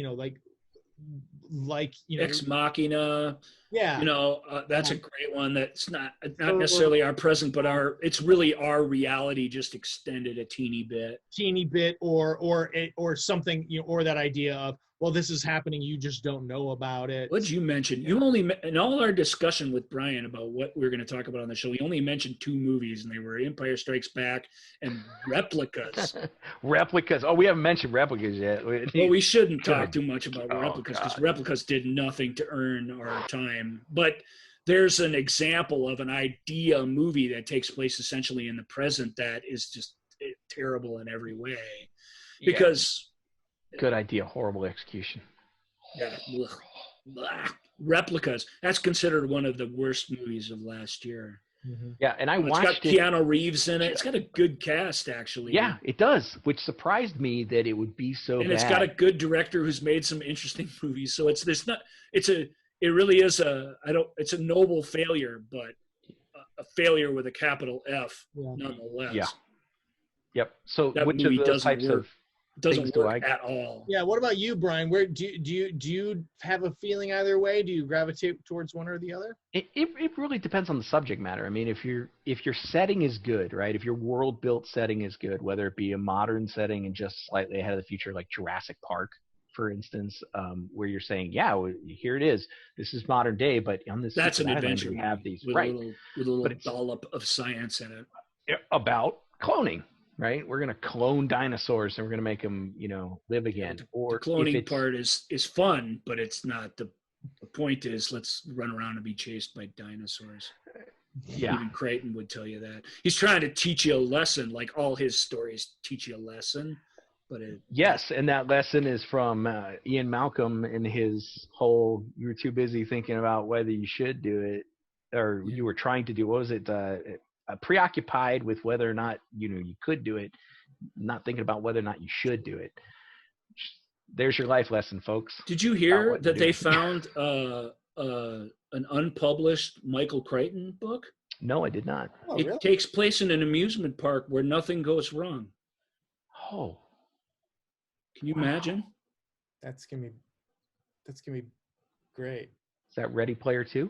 like Ex Machina. That's a great one. That's not necessarily our present, but it's really our reality just extended a teeny bit, or something, or that idea of, well, this is happening, you just don't know about it. What did you mention? You only, in all our discussion with Bryan about what we were going to talk about on the show, we only mentioned two movies, and they were Empire Strikes Back and Replicas. Replicas. Oh, we haven't mentioned Replicas yet. Well, we shouldn't talk too much about Replicas, because Replicas did nothing to earn our time. But there's an example of an idea movie that takes place essentially in the present that is just terrible in every way. Because... Good idea, horrible execution. Yeah. Replicas. That's considered one of the worst movies of last year. Yeah, and I watched it. It's got Keanu Reeves in it. It's got a good cast, actually. Yeah, it does, which surprised me that it would be so bad. And it's got a good director who's made some interesting movies. So it really is it's a noble failure, but a failure with a capital F, nonetheless. Yeah. Yep. So that which movie of those types work. of doesn't work at all. Yeah. What about you, Brian? Where do you have a feeling either way? Do you gravitate towards one or the other? It really depends on the subject matter. I mean, if your setting is good, right? If your world built setting is good, whether it be a modern setting and just slightly ahead of the future, like Jurassic Park, for instance, where you're saying, yeah, well, here it is. This is modern day, but on this that's an adventure. We have these with right with a little dollop of science in it about cloning. Right, we're gonna clone dinosaurs and we're gonna make them, live again. The cloning part is fun, but it's not the point. Is let's run around and be chased by dinosaurs. Yeah, even Crichton would tell you that. He's trying to teach you a lesson, like all his stories teach you a lesson. But yes, and that lesson is from Ian Malcolm in his whole "you were too busy thinking about whether you should do it or you were trying to do." What was it? Preoccupied with whether or not you could do it, not thinking about whether or not you should do it. There's your life lesson, folks. Did you hear that they found an unpublished Michael Crichton book? No, I did not. Oh, it really? takes place in an amusement park where nothing goes wrong. Oh, can you imagine? That's gonna be great. Is that Ready Player 2?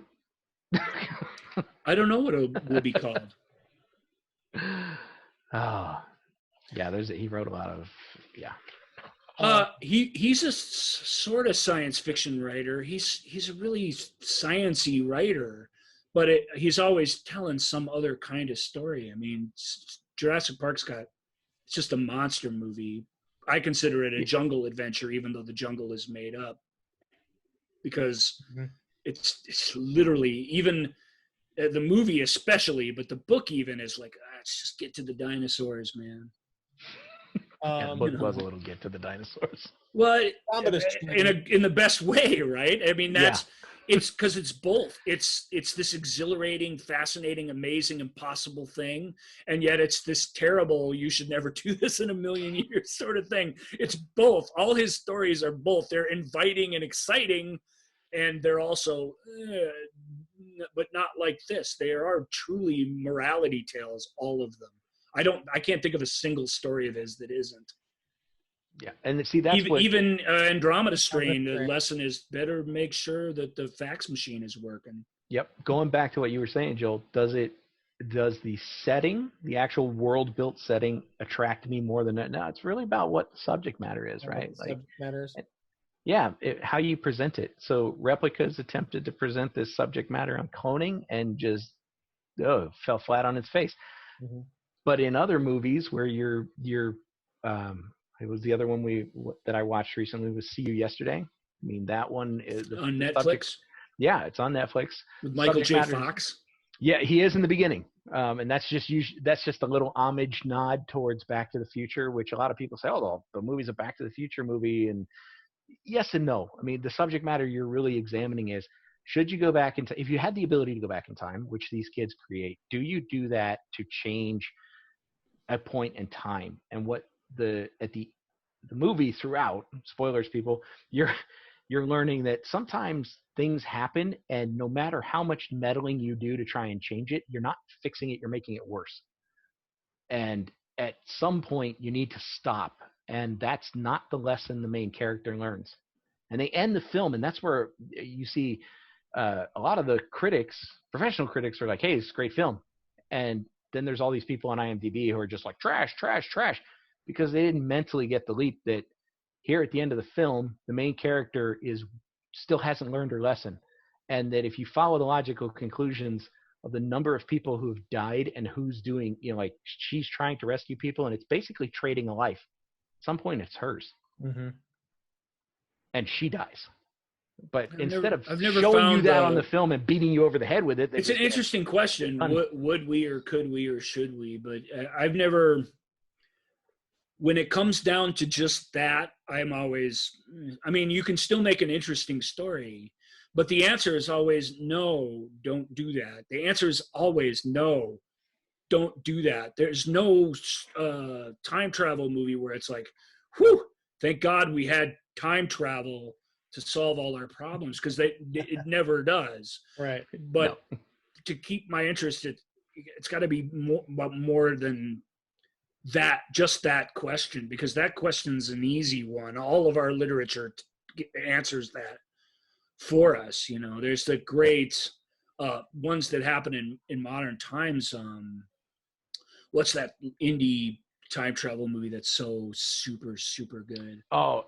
I don't know what it will be called. Oh, yeah. He wrote a lot of he's a sort of science fiction writer. He's a really sciencey writer, but he's always telling some other kind of story. I mean, Jurassic Park's it's just a monster movie. I consider it a jungle adventure, even though the jungle is made up, because it's literally even. The movie especially, but the book even is like, let's just get to the dinosaurs, man. The book was a little get to the dinosaurs. Well, in the best way, right? I mean, it's because it's both. It's this exhilarating, fascinating, amazing, impossible thing, and yet it's this terrible, you should never do this in a million years sort of thing. It's both. All his stories are both. They're inviting and exciting, and they're also but not like this. They are truly morality tales, all of them. I can't think of a single story of his that isn't. Yeah, and see that's even Andromeda Strain. The lesson is better make sure that the fax machine is working. Yep. Going back to what you were saying, Joel, does the setting, the actual world built setting, attract me more than that? No, it's really about what the subject matter is, right? Subject matters. Yeah, how you present it. So Replica's attempted to present this subject matter on cloning and just fell flat on its face. Mm-hmm. But in other movies where you're it was the other one that I watched recently was See You Yesterday. I mean, that one is on Netflix. Yeah, it's on Netflix with Michael J. Fox. Yeah, he is in the beginning, and that's just a little homage nod towards Back to the Future, which a lot of people say, oh, the movie's a Back to the Future movie, and yes and no. I mean, the subject matter you're really examining is, should you go back if you had the ability to go back in time, which these kids create, do you do that to change a point in time? And what the movie throughout, spoilers people, you're learning that sometimes things happen, and no matter how much meddling you do to try and change it, you're not fixing it, you're making it worse. And at some point you need to stop. And that's not the lesson the main character learns. And they end the film, and that's where you see a lot of the critics, professional critics, are like, hey, it's a great film. And then there's all these people on IMDb who are just like, trash, trash, trash, because they didn't mentally get the leap that here at the end of the film, the main character still hasn't learned her lesson. And that if you follow the logical conclusions of the number of people who have died and who's doing, like she's trying to rescue people, and it's basically trading a life. At some point, it's hers, and she dies. But instead of showing you that on the film and beating you over the head with it, it's an interesting question. Would we, or could we, or should we? But I've never. When it comes down to just that, I'm always. I mean, you can still make an interesting story, but the answer is always no. Don't do that. The answer is always no. Don't do that. There's no time travel movie where it's like, whew, thank God we had time travel to solve all our problems, because it never does. Right. But to keep my interest, it's got to be more than just that question, because that question's an easy one. All of our literature answers that for us. There's the great ones that happen in modern times. What's that indie time travel movie that's so super, super good? Oh,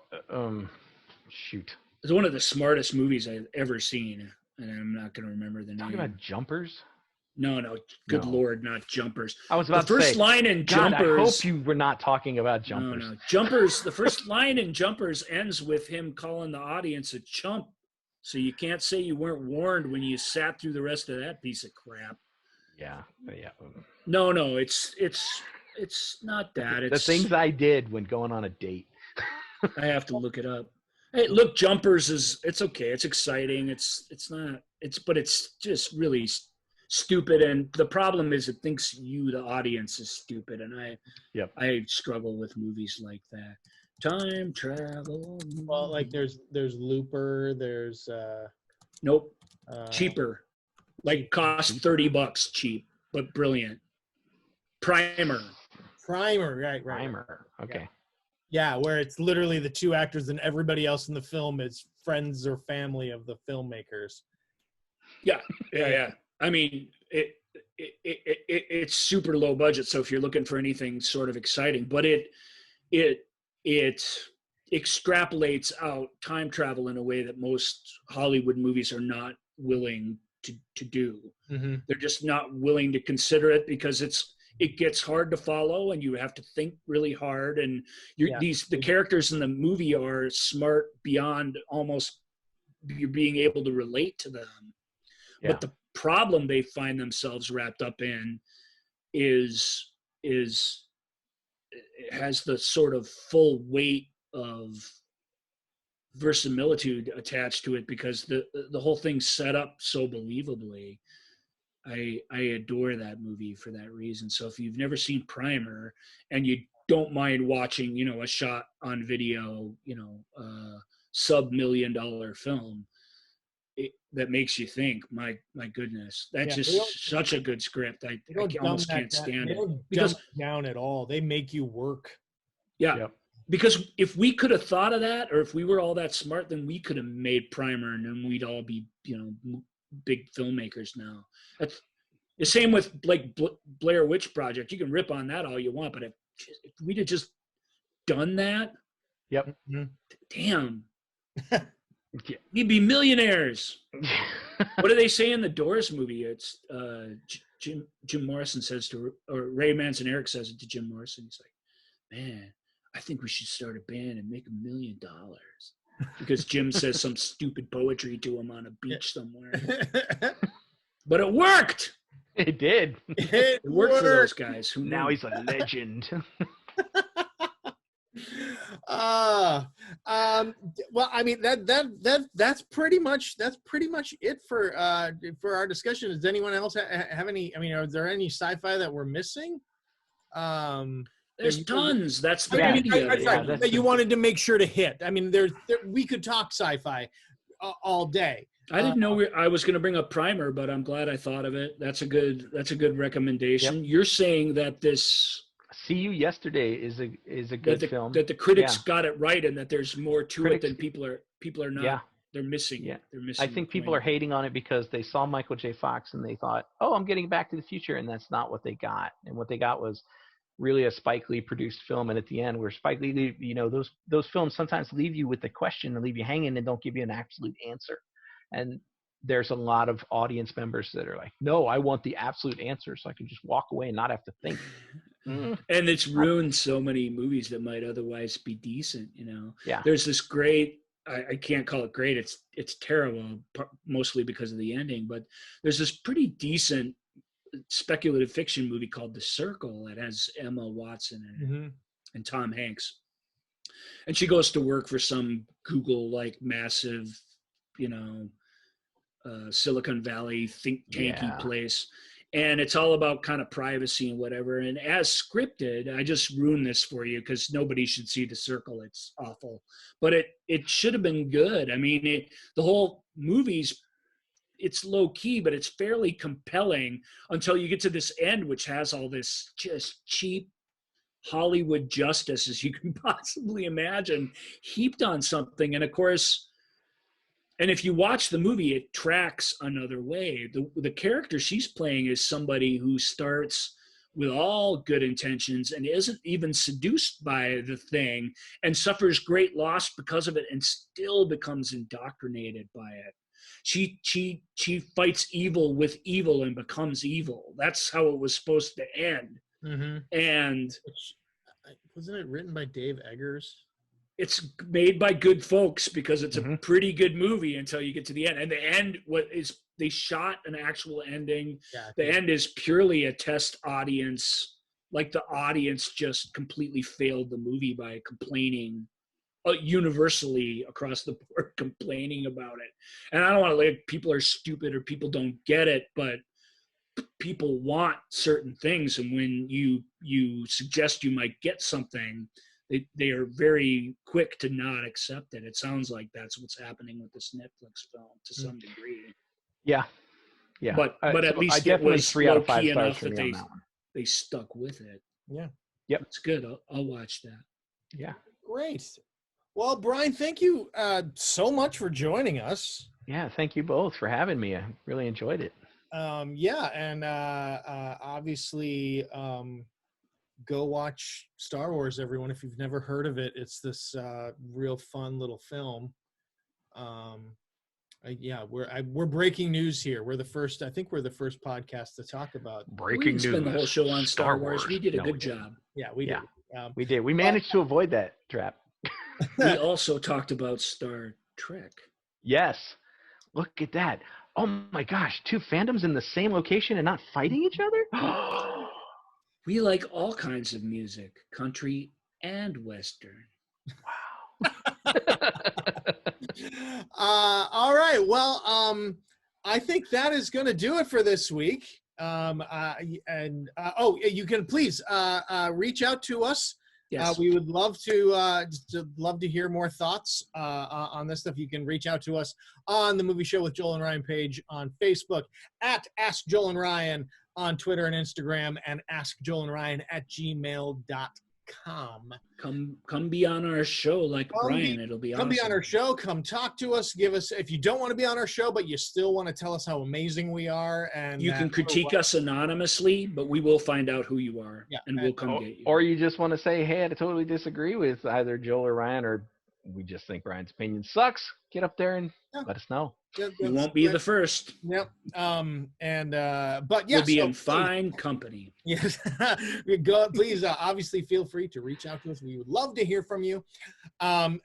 shoot. It's one of the smartest movies I've ever seen, and I'm not going to remember the name. Talking about Jumpers? No. Good Lord, not Jumpers. I was about the first to say, line in God, Jumpers. I hope you were not talking about Jumpers. No. Jumpers. The first line in Jumpers ends with him calling the audience a chump. So you can't say you weren't warned when you sat through the rest of that piece of crap. Yeah. No, it's not that. It's the things I did when going on a date. I have to look it up. Hey, look, Jumpers it's okay. It's exciting. But it's just really stupid. And the problem is it thinks you, the audience, is stupid. And I struggle with movies like that. Time travel. Well, like there's Looper. There's nope. Cheaper. Like cost $30 cheap, but brilliant. Primer, right. Primer. Okay. Yeah, where it's literally the two actors and everybody else in the film is friends or family of the filmmakers. Yeah. I mean, it's super low budget, so if you're looking for anything sort of exciting, but it extrapolates out time travel in a way that most Hollywood movies are not willing to do. Mm-hmm. They're just not willing to consider it because it gets hard to follow and you have to think really hard, and the characters in the movie are smart beyond almost you being able to relate to them. But the problem they find themselves wrapped up in is it has the sort of full weight of verisimilitude attached to it because the whole thing's set up so believably. I adore that movie for that reason. So if you've never seen Primer and you don't mind watching, a shot on video, $sub-$1 million film, that makes you think, my goodness, that's just such a good script. I almost can't stand it. Because down at all. They make you work. Yeah. Yep. Because if we could have thought of that, or if we were all that smart, then we could have made Primer and then we'd all be, big filmmakers now. That's the same with Blair Witch Project. You can rip on that all you want, but if we'd have just done that, damn, we'd be millionaires. What do they say in the Doors movie? It's Jim Morrison says or Ray Manzarek says it to Jim Morrison. He's like, man, I think we should start a band and make $1 million. Because Jim says some stupid poetry to him on a beach somewhere. But it worked. It did. It worked for those guys. Who now knew? He's a legend. Well, I mean that's pretty much it for our discussion. Does anyone else have any? I mean, are there any sci-fi that we're missing? There's tons. That's the beauty that you wanted to make sure to hit. I mean, we could talk sci-fi all day. I didn't know I was going to bring up Primer, but I'm glad I thought of it. That's a good recommendation. Yep. You're saying that this See You Yesterday is a good film. That the critics got it right, and that there's more to it than people are not. Yeah. They're missing. Yeah. They're missing. I think people are hating on it because they saw Michael J. Fox and they thought, "Oh, I'm getting Back to the Future," and that's not what they got. And what they got was really a Spike Lee produced film, and at the end, where Spike Lee, those films sometimes leave you with the question and leave you hanging and don't give you an absolute answer. And there's a lot of audience members that are like, no, I want the absolute answer so I can just walk away and not have to think. And it's ruined so many movies that might otherwise be decent, Yeah. There's this great, I can't call it great, it's terrible, mostly because of the ending, but there's this pretty decent speculative fiction movie called The Circle that has Emma Watson in it and Tom Hanks. And she goes to work for some Google massive, Silicon Valley think tanky place. And it's all about kind of privacy and whatever. And as scripted, I just ruined this for you because nobody should see The Circle. It's awful. But it should have been good. I mean, the whole movie's, it's low key, but it's fairly compelling until you get to this end, which has all this just cheap Hollywood justice as you can possibly imagine, heaped on something. And of course, and if you watch the movie, it tracks another way. The character she's playing is somebody who starts with all good intentions and isn't even seduced by the thing and suffers great loss because of it and still becomes indoctrinated by it. She fights evil with evil and becomes evil. That's how it was supposed to end. Mm-hmm. And wasn't it written by Dave Eggers? It's made by good folks because it's a pretty good movie until you get to the end. And the end, they shot an actual ending. Yeah, the end is purely a test audience. Like the audience just completely failed the movie by complaining universally across the board, complaining about it. And I don't want to like people are stupid or people don't get it, but people want certain things. And when you suggest you might get something, they are very quick to not accept it. It sounds like that's what's happening with this Netflix film to some degree. Yeah. But at least it was 3 out of 5 stars for me on that one. They stuck with it. Yeah. Yep. It's good. I'll watch that. Yeah. Great. Well, Bryan, thank you so much for joining us. Yeah, thank you both for having me. I really enjoyed it. Yeah, and obviously, go watch Star Wars, everyone. If you've never heard of it, it's this real fun little film. We're breaking news here. We're the first. I think we're the first podcast to talk about breaking news. We spent the whole show on Star Wars. We did a good job. Yeah, we did. We did. We managed to avoid that trap. We also talked about Star Trek. Yes. Look at that. Oh my gosh, 2 fandoms in the same location and not fighting each other? We like all kinds of music, country and Western. Wow. All right. Well, I think that is going to do it for this week. You can please reach out to us. Yes. We would love to hear more thoughts on this stuff. You can reach out to us on the Movie Show with Joel and Ryan page on Facebook, at Ask Joel and Ryan on Twitter and Instagram, and askjoelandryan@gmail.com. Come be on our show like Bryan. It'll be awesome. Come be on our show. Come talk to us. Give us, if you don't want to be on our show, but you still want to tell us how amazing we are. And you can critique us anonymously, but we will find out who you are, and we'll come get you. Or you just want to say, hey, I totally disagree with either Joel or Ryan, or we just think Bryan's opinion sucks. Get up there and let us know. You won't be the first. Yep. But yeah, we'll be in fine company. Yes. Please, obviously, feel free to reach out to us. We would love to hear from you. Once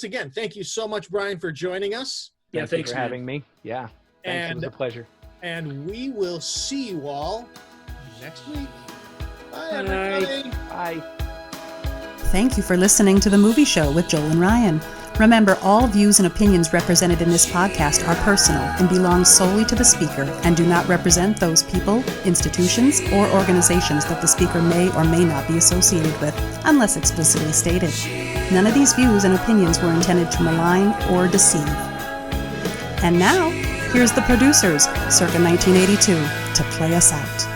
again, thank you so much, Bryan, for joining us. Yeah, thanks for having me. Yeah, thanks. It was a pleasure. And we will see you all next week. Bye, everybody. Bye. Thank you for listening to The Movie Show with Joel and Ryan. Remember, all views and opinions represented in this podcast are personal and belong solely to the speaker and do not represent those people, institutions, or organizations that the speaker may or may not be associated with, unless explicitly stated. None of these views and opinions were intended to malign or deceive. And now, here's the producers, circa 1982, to play us out.